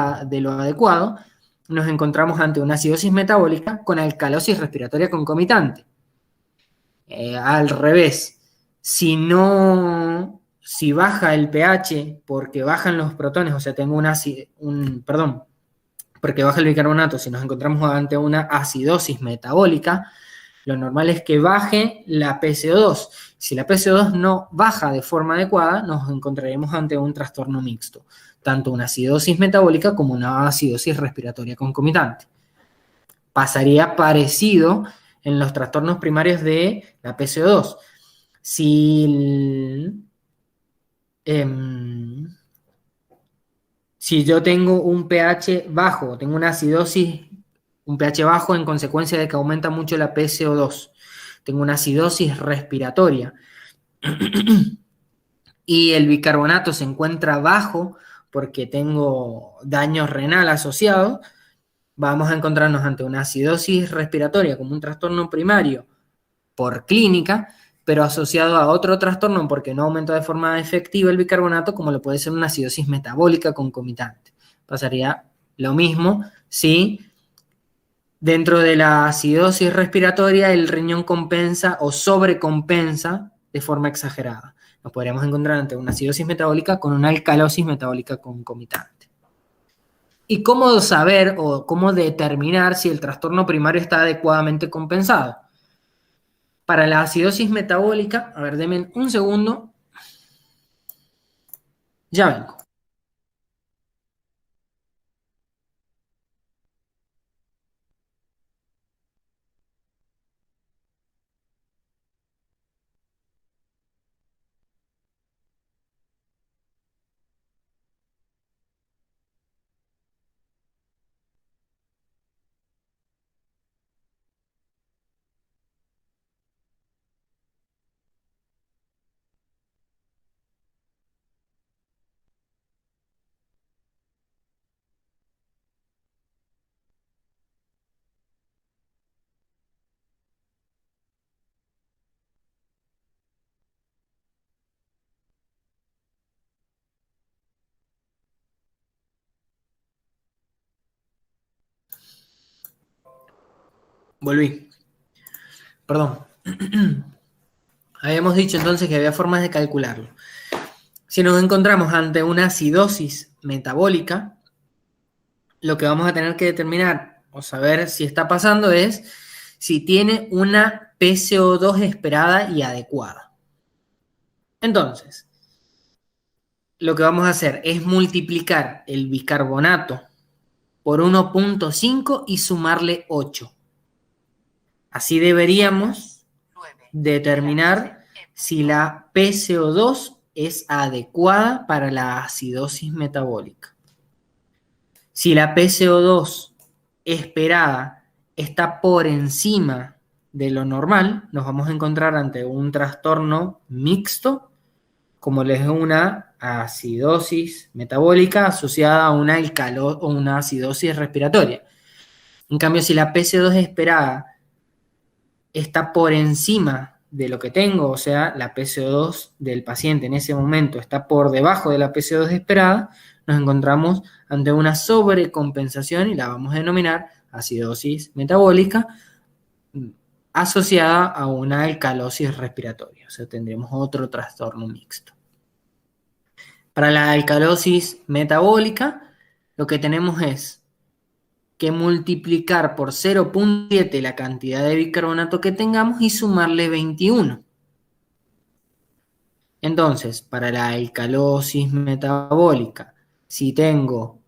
lo adecuado, nos encontramos ante una acidosis metabólica con alcalosis respiratoria concomitante. Al revés, si baja el pH porque bajan los protones, o sea, porque baja el bicarbonato, si nos encontramos ante una acidosis metabólica, lo normal es que baje la PCO2. Si la PCO2 no baja de forma adecuada, nos encontraremos ante un trastorno mixto, tanto una acidosis metabólica como una acidosis respiratoria concomitante. Pasaría parecido en los trastornos primarios de la PCO2. Si yo tengo un pH bajo, tengo una acidosis, un pH bajo en consecuencia de que aumenta mucho la PCO2, tengo una acidosis respiratoria y el bicarbonato se encuentra bajo porque tengo daño renal asociado, vamos a encontrarnos ante una acidosis respiratoria como un trastorno primario por clínica, pero asociado a otro trastorno porque no aumenta de forma efectiva el bicarbonato, como lo puede ser una acidosis metabólica concomitante. Pasaría lo mismo si dentro de la acidosis respiratoria el riñón compensa o sobrecompensa de forma exagerada. Nos podríamos encontrar ante una acidosis metabólica con una alcalosis metabólica concomitante. ¿Y cómo saber o cómo determinar si el trastorno primario está adecuadamente compensado? Para la acidosis metabólica, a ver, denme un segundo. Ya vengo. Volví. Perdón. Habíamos dicho entonces que había formas de calcularlo. Si nos encontramos ante una acidosis metabólica, lo que vamos a tener que determinar o saber si está pasando es si tiene una PCO2 esperada y adecuada. Entonces, lo que vamos a hacer es multiplicar el bicarbonato por 1.5 y sumarle 8. Así deberíamos determinar si la PCO2 es adecuada para la acidosis metabólica. Si la PCO2 esperada está por encima de lo normal, nos vamos a encontrar ante un trastorno mixto, como les es una acidosis metabólica asociada a o una acidosis respiratoria. En cambio, si la PC2 esperada está por encima de lo que tengo, o sea, la PCO2 del paciente en ese momento está por debajo de la PCO2 esperada, nos encontramos ante una sobrecompensación y la vamos a denominar acidosis metabólica asociada a una alcalosis respiratoria, o sea, tendremos otro trastorno mixto. Para la alcalosis metabólica, lo que tenemos es que multiplicar por 0.7 la cantidad de bicarbonato que tengamos y sumarle 21. Entonces, para la alcalosis metabólica, si tengo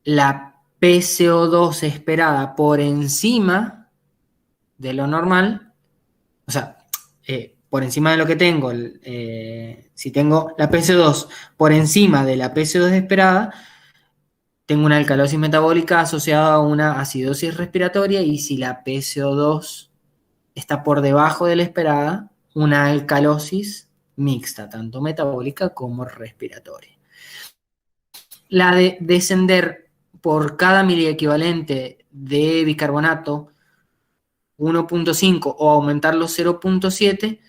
la PCO2 esperada por encima de lo normal, o sea, por encima de lo que tengo, si tengo la PCO2 por encima de la PCO2 esperada, tengo una alcalosis metabólica asociada a una acidosis respiratoria, y si la PCO2 está por debajo de la esperada, una alcalosis mixta, tanto metabólica como respiratoria. La de descender por cada miliequivalente de bicarbonato 1.5 o aumentarlo 0.7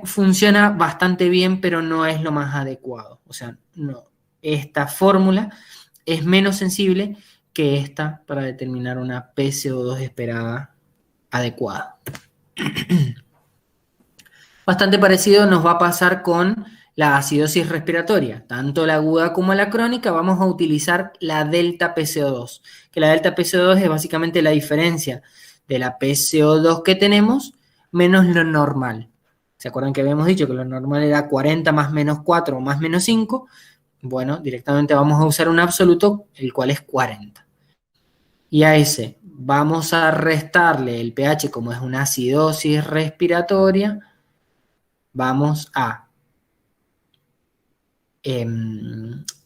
funciona bastante bien, pero no es lo más adecuado. O sea, no, esta fórmula es menos sensible que esta para determinar una PCO2 esperada adecuada. Bastante parecido nos va a pasar con la acidosis respiratoria. Tanto la aguda como la crónica vamos a utilizar la delta PCO2, que la delta PCO2 es básicamente la diferencia de la PCO2 que tenemos menos lo normal. ¿Se acuerdan que habíamos dicho que lo normal era 40 más menos 4 más menos 5? Bueno, directamente vamos a usar un absoluto, el cual es 40. Y a ese vamos a restarle el pH, como es una acidosis respiratoria, vamos a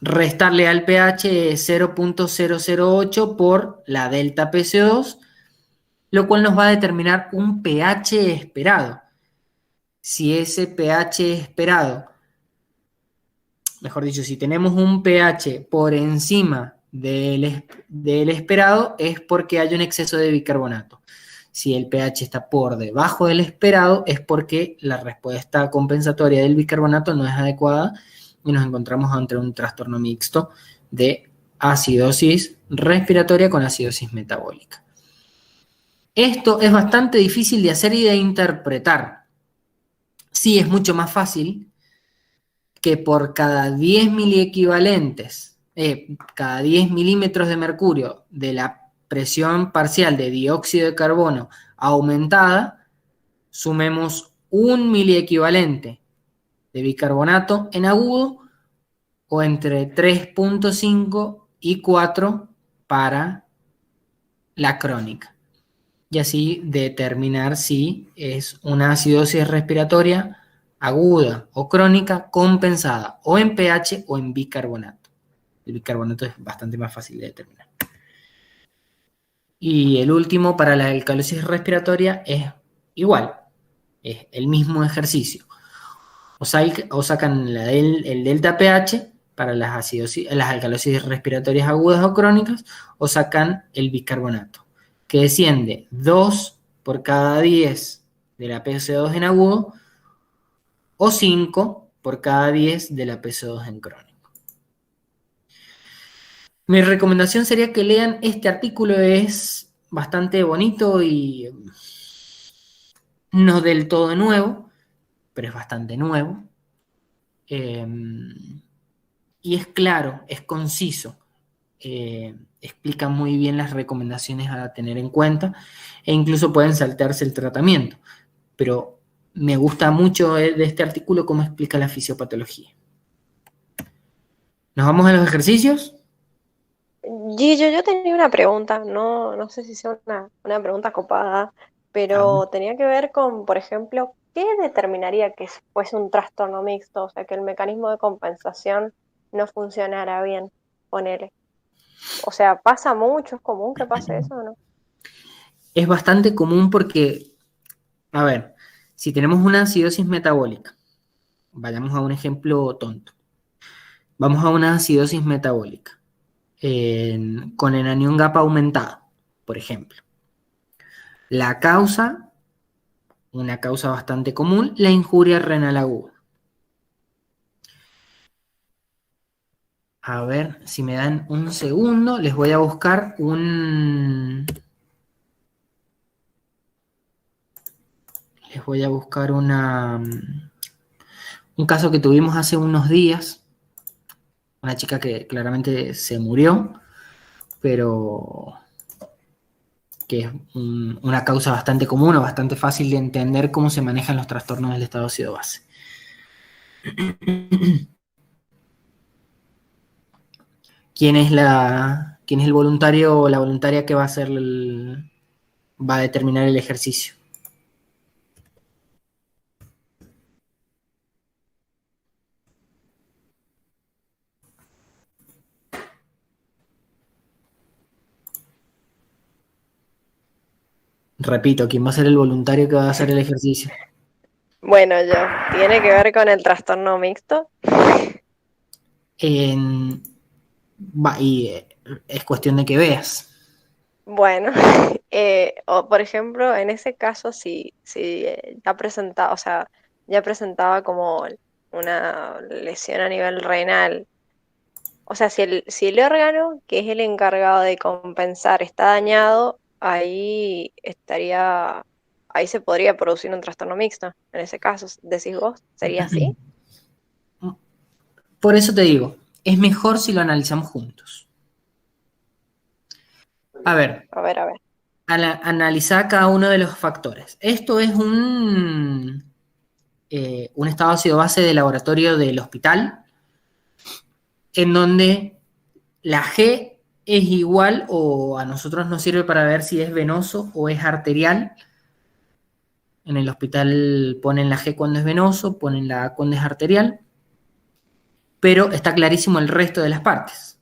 restarle al pH 0.008 por la delta PCO2, lo cual nos va a determinar un pH esperado. Si ese pH esperado, mejor dicho, si tenemos un pH por encima del esperado, es porque hay un exceso de bicarbonato. Si el pH está por debajo del esperado, es porque la respuesta compensatoria del bicarbonato no es adecuada y nos encontramos ante un trastorno mixto de acidosis respiratoria con acidosis metabólica. Esto es bastante difícil de hacer y de interpretar. Sí, es mucho más fácil que por cada 10 miliequivalentes, cada 10 milímetros de mercurio de la presión parcial de dióxido de carbono aumentada, sumemos un miliequivalente de bicarbonato en agudo, o entre 3.5 y 4 para la crónica. Y así determinar si es una acidosis respiratoria aguda o crónica compensada, o en pH o en bicarbonato. El bicarbonato es bastante más fácil de determinar. Y el último, para la alcalosis respiratoria, es igual, es el mismo ejercicio. O sacan el delta pH para las alcalosis respiratorias agudas o crónicas, o sacan el bicarbonato, que desciende 2 por cada 10 de la PCO2 en agudo, o 5 por cada 10 de la PCO2 en crónico. Mi recomendación sería que lean este artículo, es bastante bonito y no del todo nuevo, pero es bastante nuevo. Y es claro, es conciso. Explica muy bien las recomendaciones a tener en cuenta, e incluso pueden saltarse el tratamiento. Pero me gusta mucho de este artículo cómo explica la fisiopatología. ¿Nos vamos a los ejercicios? Gillo, yo tenía una pregunta, no sé si sea una pregunta copada, pero tenía que ver con, por ejemplo, ¿qué determinaría que fuese un trastorno mixto? O sea, que el mecanismo de compensación no funcionara bien, ponele. O sea, ¿pasa mucho? ¿Es común que pase eso o no? Es bastante común porque A ver, si tenemos una acidosis metabólica, vayamos a un ejemplo tonto. Vamos a una acidosis metabólica con el anión GAPA aumentado, por ejemplo. La causa, una causa bastante común, la injuria renal aguda. A ver, si me dan un segundo, les voy a buscar un caso que tuvimos hace unos días. Una chica que claramente se murió, pero que es una causa bastante común o bastante fácil de entender cómo se manejan los trastornos del estado ácido base. ¿Quién es el voluntario o la voluntaria que va a determinar el ejercicio? Repito, ¿quién va a ser el voluntario que va a hacer el ejercicio? Bueno, yo, ¿tiene que ver con el trastorno mixto? Es cuestión de que veas. Bueno, o por ejemplo, en ese caso, si ya presentaba, o sea, ya presentaba como una lesión a nivel renal, o sea, si el órgano que es el encargado de compensar está dañado, ahí se podría producir un trastorno mixto. En ese caso, decís vos, ¿sería así? Por eso te digo, es mejor si lo analizamos juntos. A ver. A ver. Analizar cada uno de los factores. Esto es un estado ácido base de laboratorio del hospital, en donde la G es igual o a nosotros nos sirve para ver si es venoso o es arterial. En el hospital ponen la G cuando es venoso, ponen la A cuando es arterial, pero está clarísimo el resto de las partes.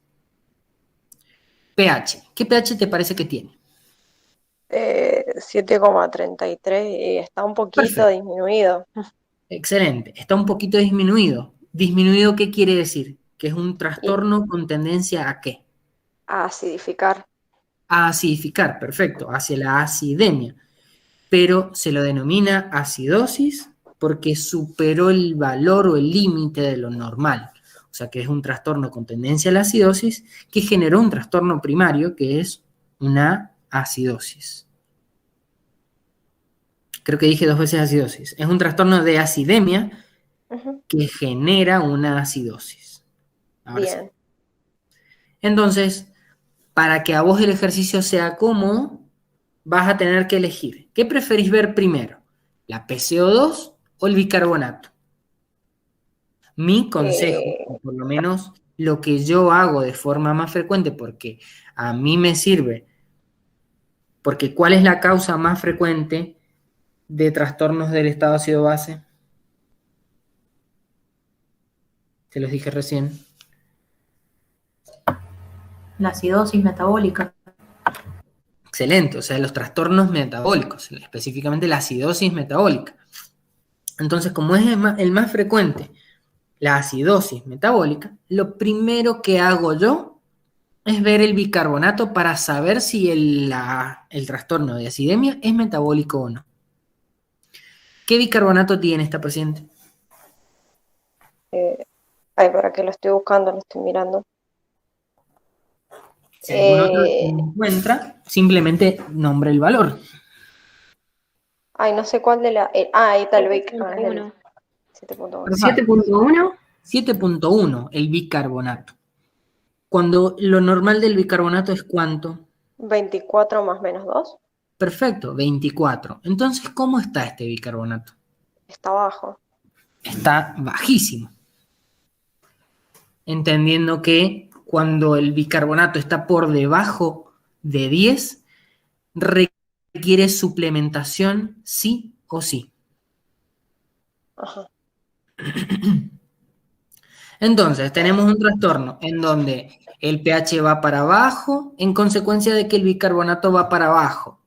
pH. ¿Qué pH te parece que tiene? 7,33 y está un poquito Perfecto. disminuido. Excelente. Está un poquito disminuido. ¿Disminuido qué quiere decir? Que es un trastorno con tendencia ¿a qué? A acidificar. A acidificar, perfecto, hacia la acidemia. Pero se lo denomina acidosis porque superó el valor o el límite de lo normal. O sea que es un trastorno con tendencia a la acidosis que generó un trastorno primario que es una acidosis. Creo que dije 2 veces acidosis. Es un trastorno de acidemia que genera una acidosis. Ahora Bien. sí. Entonces, para que a vos el ejercicio sea cómodo, vas a tener que elegir. ¿Qué preferís ver primero? ¿La PCO2 o el bicarbonato? Mi consejo, o por lo menos lo que yo hago de forma más frecuente, porque a mí me sirve, porque ¿cuál es la causa más frecuente de trastornos del estado ácido base? Se los dije recién. La acidosis metabólica. Excelente, o sea, los trastornos metabólicos, específicamente la acidosis metabólica. Entonces, como es el más frecuente, la acidosis metabólica, lo primero que hago yo es ver el bicarbonato para saber si el trastorno de acidemia es metabólico o no. ¿Qué bicarbonato tiene esta paciente? ¿Para qué lo estoy buscando? Lo estoy mirando. Si algún otro lo encuentra, simplemente nombre el valor. No sé cuál de la... ahí está el BIC. 7.1. 7.1. 7.1, el bicarbonato. Cuando lo normal del bicarbonato es ¿cuánto? 24 más menos 2. Perfecto, 24. Entonces, ¿cómo está este bicarbonato? Está bajo. Está bajísimo. Entendiendo que cuando el bicarbonato está por debajo de 10, requiere suplementación sí o sí. Ajá. Entonces, tenemos un trastorno en donde el pH va para abajo en consecuencia de que el bicarbonato va para abajo.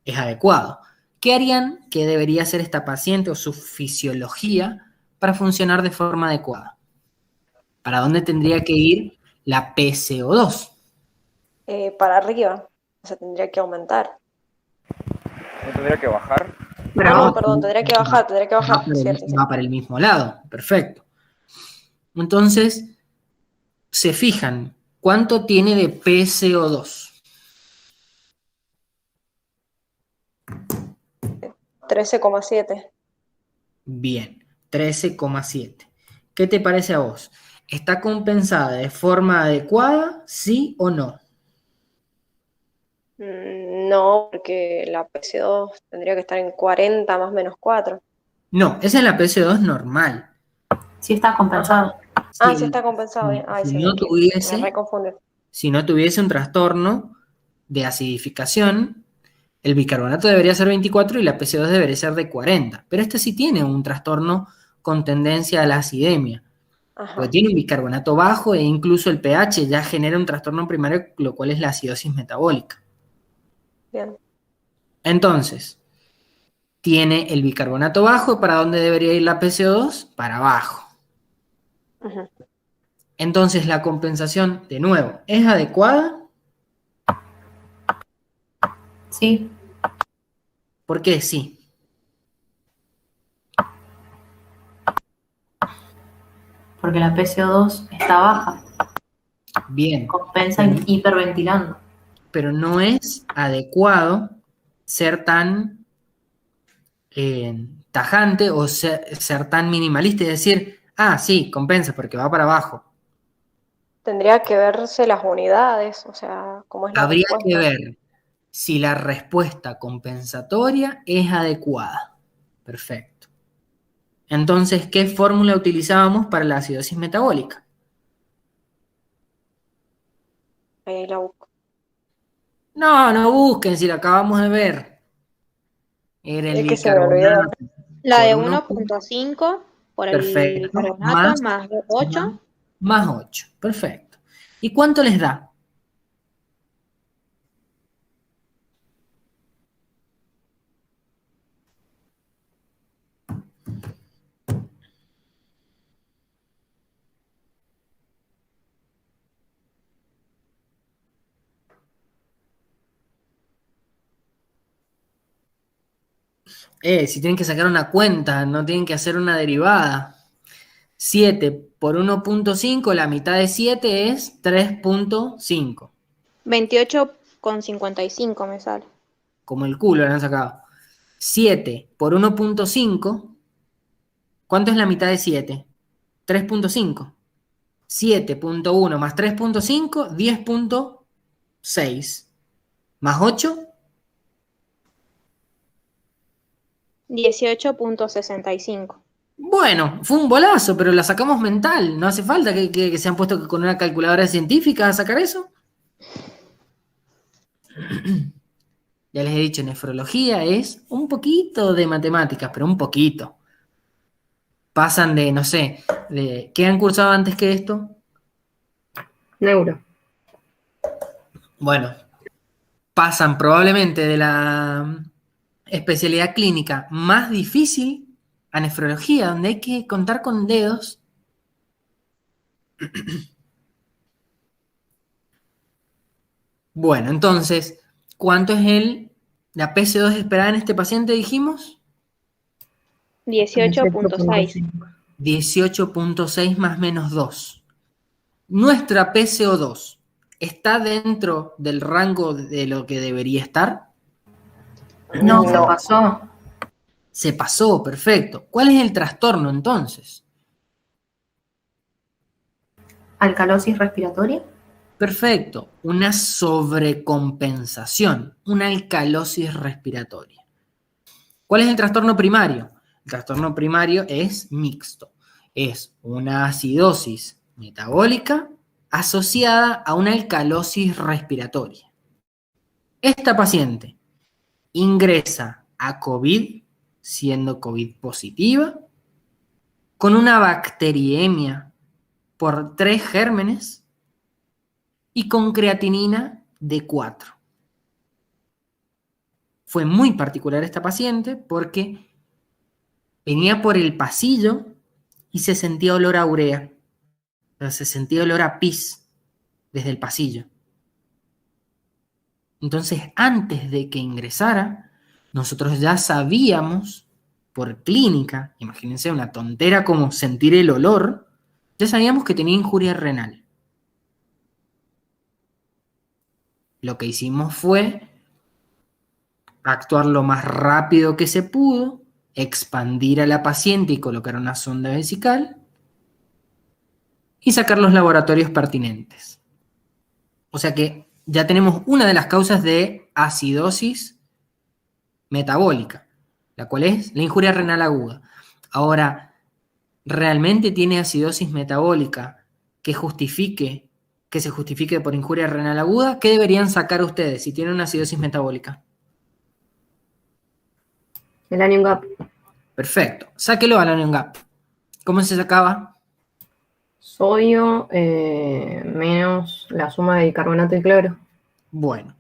Es adecuado. ¿Qué harían que debería hacer esta paciente o su fisiología para funcionar de forma adecuada? ¿Para dónde tendría que ir la PCO2? Para arriba, o sea, tendría que aumentar. ¿No tendría que bajar? No, perdón, tendría que bajar, cierto, sí. Va para el mismo lado, perfecto. Entonces, se fijan, ¿cuánto tiene de PCO2? 13,7. Bien, 13,7. ¿Qué te parece a vos? ¿Está compensada de forma adecuada, sí o no? No, porque la PC2 tendría que estar en 40 más menos 4. No, esa es la PCO2 normal. Sí está compensado. Ah, Si- sí está compensado bien. Ay, si sí, no me tuviese, reconfundí. si no tuviese un trastorno de acidificación, el bicarbonato debería ser 24 y la PCO2 debería ser de 40. Pero este sí tiene un trastorno con tendencia a la acidemia. Porque Ajá, tiene un bicarbonato bajo e incluso el pH ya genera un trastorno primario, lo cual es la acidosis metabólica. bien. Entonces, tiene el bicarbonato bajo, ¿para dónde debería ir la PCO2? Para abajo. Ujú. Entonces, la compensación, de nuevo, ¿es adecuada? Sí, ¿Por qué? Sí. porque la PCO2 está baja, Bien. compensa Pero, hiperventilando. pero no es adecuado ser tan tajante o ser tan minimalista y decir, ah, sí, compensa porque va para abajo. Tendría que verse las unidades, o sea, cómo es la Habría que respuesta. ver si la respuesta compensatoria es adecuada. Perfecto. Entonces, ¿qué fórmula utilizábamos para la acidosis metabólica? Ahí la busco. No, no busquen si la acabamos de ver. Era el Es que se me olvidó. bicarbonato La por de 1. 1,5 por el Perfecto. bicarbonato más Más, 8. más 8. Perfecto. ¿Y cuánto les da? Si tienen que sacar una cuenta, no tienen que hacer una derivada. 7 por 1,5, la mitad de 7 es 3,5. 28,55 me sale. Como el culo le han sacado. 7 por 1,5, ¿cuánto es la mitad de 7? 3,5. 7,1 más 3,5, 10,6. Más 8, 18,65. bueno, fue un bolazo, pero la sacamos mental. No hace falta que se han puesto con una calculadora científica a sacar eso. Ya les he dicho, nefrología es un poquito de matemáticas, pero un poquito. Pasan de, no sé, ¿qué han cursado antes que esto? Neuro. Bueno, pasan probablemente de la especialidad clínica más difícil a nefrología, donde hay que contar con dedos. Bueno, entonces, ¿cuánto es la PC2 esperada en este paciente, dijimos? 18,6. 18,6 más menos 2. Nuestra PCO2 está dentro del rango de lo que debería estar. No, se pasó. Se pasó, perfecto. ¿Cuál es el trastorno entonces? Alcalosis respiratoria. Perfecto, una sobrecompensación, una alcalosis respiratoria. ¿Cuál es el trastorno primario? El trastorno primario es mixto. Es una acidosis metabólica asociada a una alcalosis respiratoria. Esta paciente ingresa a COVID, siendo COVID positiva, con una bacteriemia por 3 gérmenes y con creatinina de 4. fue muy particular esta paciente porque venía por el pasillo y se sentía olor a urea. O sea, se sentía olor a pis desde el pasillo. Entonces, antes de que ingresara, nosotros ya sabíamos por clínica, imagínense una tontera como sentir el olor, ya sabíamos que tenía injuria renal. Lo que hicimos fue actuar lo más rápido que se pudo, expandir a la paciente y colocar una sonda vesical y sacar los laboratorios pertinentes. O sea que ya tenemos una de las causas de acidosis metabólica, la cual es la injuria renal aguda. Ahora, ¿realmente tiene acidosis metabólica que se justifique por injuria renal aguda? ¿Qué deberían sacar ustedes si tienen una acidosis metabólica? El anion gap. Perfecto. Sáquelo al anion gap. ¿Cómo se sacaba? Sodio menos la suma de bicarbonato y cloro. Bueno,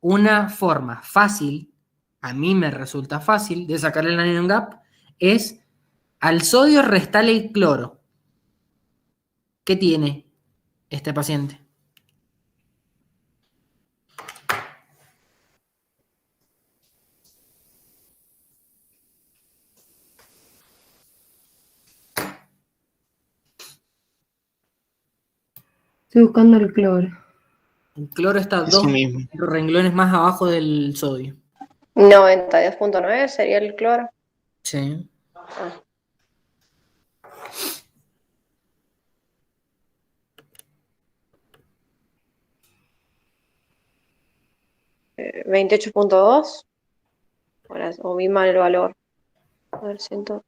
una forma fácil, a mí me resulta fácil, de sacar el anion gap es al sodio restarle el cloro. ¿Qué tiene este paciente? Estoy buscando el cloro. El cloro está Eso dos mismo. renglones más abajo del sodio. 92.9 sería el cloro. Sí. Ah, 28.2. Ahora, o vi mal el valor. A ver, siento.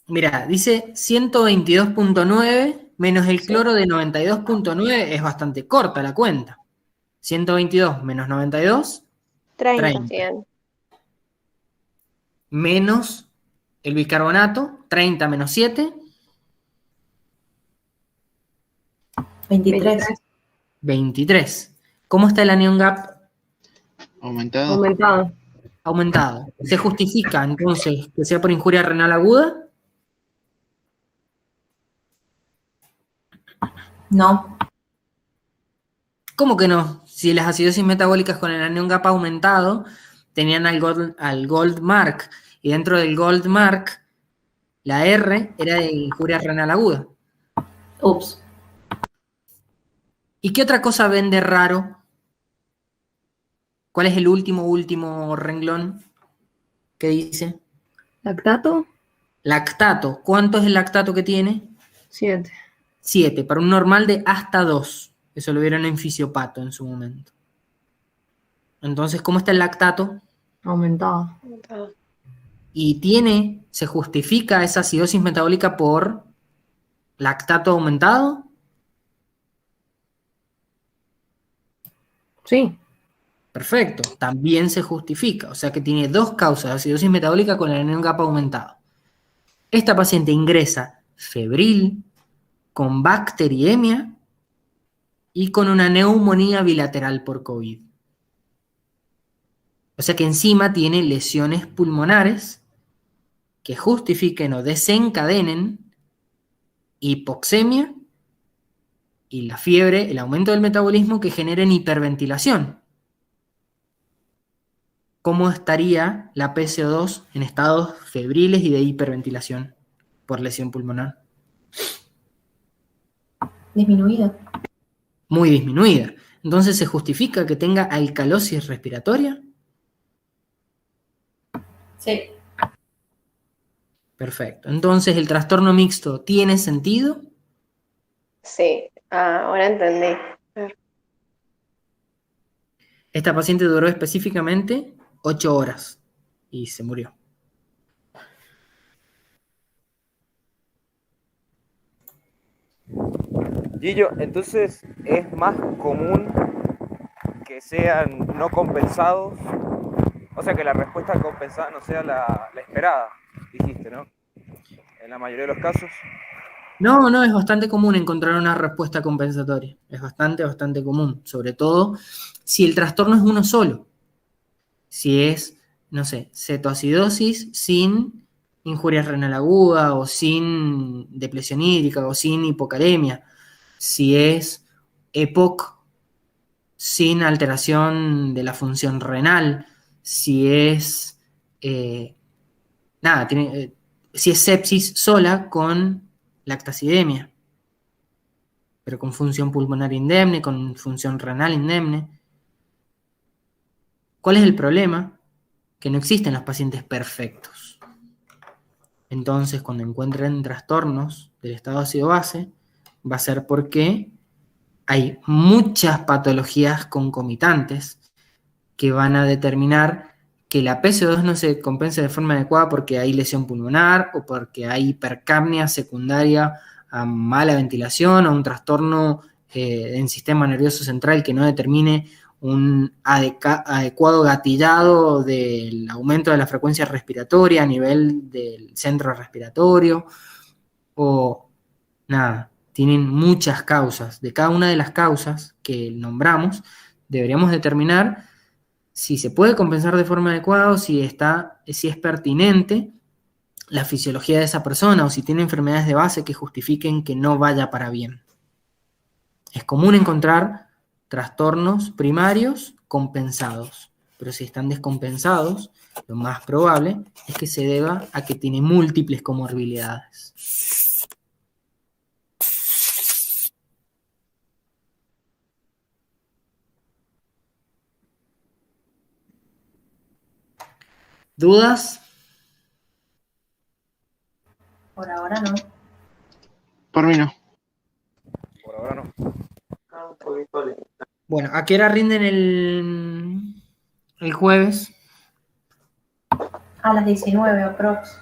Mira, dice 122.9 menos el Sí. cloro de 92.9, es bastante corta la cuenta. 122 menos 92, 30. 100. menos el bicarbonato, 30 menos 7, 23. 23. ¿Cómo está el anion gap? Aumentado. Aumentado. Aumentado. ¿Se justifica entonces que sea por injuria renal aguda? No. ¿Cómo que no? Si las acidosis metabólicas con el anion gap aumentado tenían al gold mark, y dentro del gold mark la R era de injuria renal aguda. Ups. ¿Y qué otra cosa ven de raro? ¿Cuál es el último renglón que dice? Lactato, Lactato. ¿Cuánto es el lactato que tiene? 7. 7, para un normal de hasta 2. Eso lo vieron en fisiopato en su momento. Entonces, ¿cómo está el lactato? Aumentado. Y se justifica esa acidosis metabólica por lactato aumentado. Sí. Perfecto, también se justifica. O sea que tiene dos causas de acidosis metabólica con el anion gap aumentado. Esta paciente ingresa febril, con bacteriemia y con una neumonía bilateral por COVID. O sea que encima tiene lesiones pulmonares que justifiquen o desencadenen hipoxemia y la fiebre, el aumento del metabolismo que generen hiperventilación. ¿Cómo estaría la PCO2 en estados febriles y de hiperventilación por lesión pulmonar? Disminuida. Muy disminuida. Entonces, ¿se justifica que tenga alcalosis respiratoria? Sí. Perfecto. Entonces, ¿el trastorno mixto tiene sentido? Sí, ahora entendí. Esta paciente duró específicamente 8 horas y se murió. Gillo, entonces es más común que sean no compensados, o sea que la respuesta compensada no sea la esperada, dijiste, ¿no? En la mayoría de los casos. No, es bastante común encontrar una respuesta compensatoria. Es bastante común, sobre todo si el trastorno es uno solo. si es, no sé, cetoacidosis sin injuria renal aguda o sin depresión hídrica o sin hipocalemia, si es EPOC sin alteración de la función renal, si es, si es sepsis sola con lactacidemia, pero con función pulmonar indemne, con función renal indemne. ¿Cuál es el problema? Que no existen los pacientes perfectos. Entonces, cuando encuentren trastornos del estado ácido-base, va a ser porque hay muchas patologías concomitantes que van a determinar que la PCO2 no se compensa de forma adecuada porque hay lesión pulmonar o porque hay hipercapnia secundaria a mala ventilación o un trastorno en sistema nervioso central que no determine un adecuado gatillado del aumento de la frecuencia respiratoria a nivel del centro respiratorio o nada. Tienen muchas causas. De cada una de las causas que nombramos, deberíamos determinar si se puede compensar de forma adecuada o si es pertinente la fisiología de esa persona o si tiene enfermedades de base que justifiquen que no vaya para bien. Es común encontrar trastornos primarios compensados, pero si están descompensados, lo más probable es que se deba a que tiene múltiples comorbilidades. ¿Dudas? Por ahora no. Por mí no. Por ahora no. Bueno, ¿a qué hora rinden el jueves? A las 19 aprox.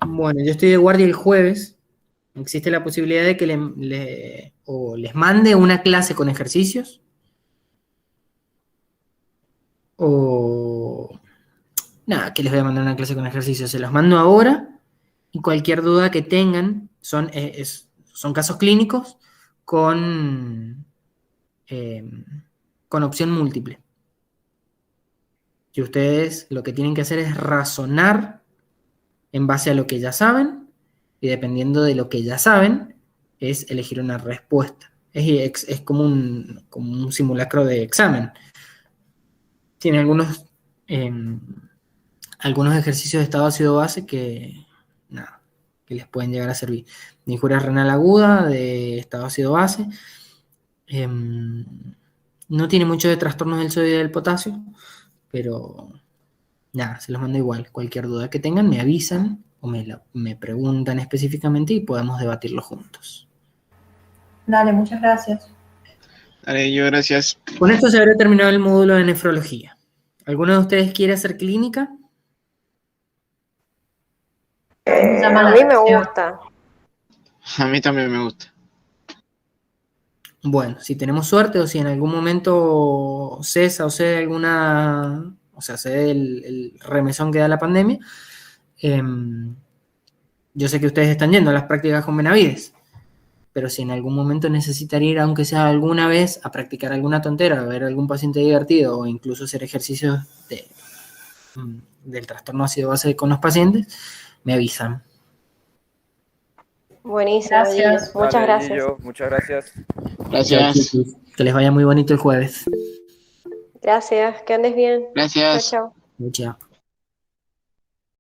Bueno, yo estoy de guardia el jueves. Existe la posibilidad de que les mande una clase con ejercicios o... Nada, que les voy a mandar una clase con ejercicios. Se los mando ahora y cualquier duda que tengan son casos clínicos con opción múltiple. Y ustedes lo que tienen que hacer es razonar en base a lo que ya saben y dependiendo de lo que ya saben es elegir una respuesta. Es como un simulacro de examen. Tiene algunos ejercicios de estado ácido-base que les pueden llegar a servir. De injuria renal aguda, de estado ácido-base. No tiene mucho de trastornos del sodio y del potasio, pero se los mando igual. Cualquier duda que tengan me avisan o me preguntan específicamente y podemos debatirlo juntos. Dale, muchas gracias. Dale, yo gracias. Con esto se habría terminado el módulo de nefrología. ¿Alguno de ustedes quiere hacer clínica? A mí me gusta. A mí también me gusta. Bueno, si tenemos suerte o si en algún momento cesa o cede alguna, o sea, cede el remesón que da la pandemia, yo sé que ustedes están yendo a las prácticas con Benavides, pero si en algún momento necesitan ir, aunque sea alguna vez, a practicar alguna tontera, a ver algún paciente divertido o incluso hacer ejercicios del trastorno ácido-base con los pacientes, me avisan. Buenísimo, Gracias. Gillo. Muchas Dale, gracias. Gillo, muchas gracias. Gracias. Que les vaya muy bonito el jueves. Gracias, que andes bien. Gracias. Chao, chao. Chao.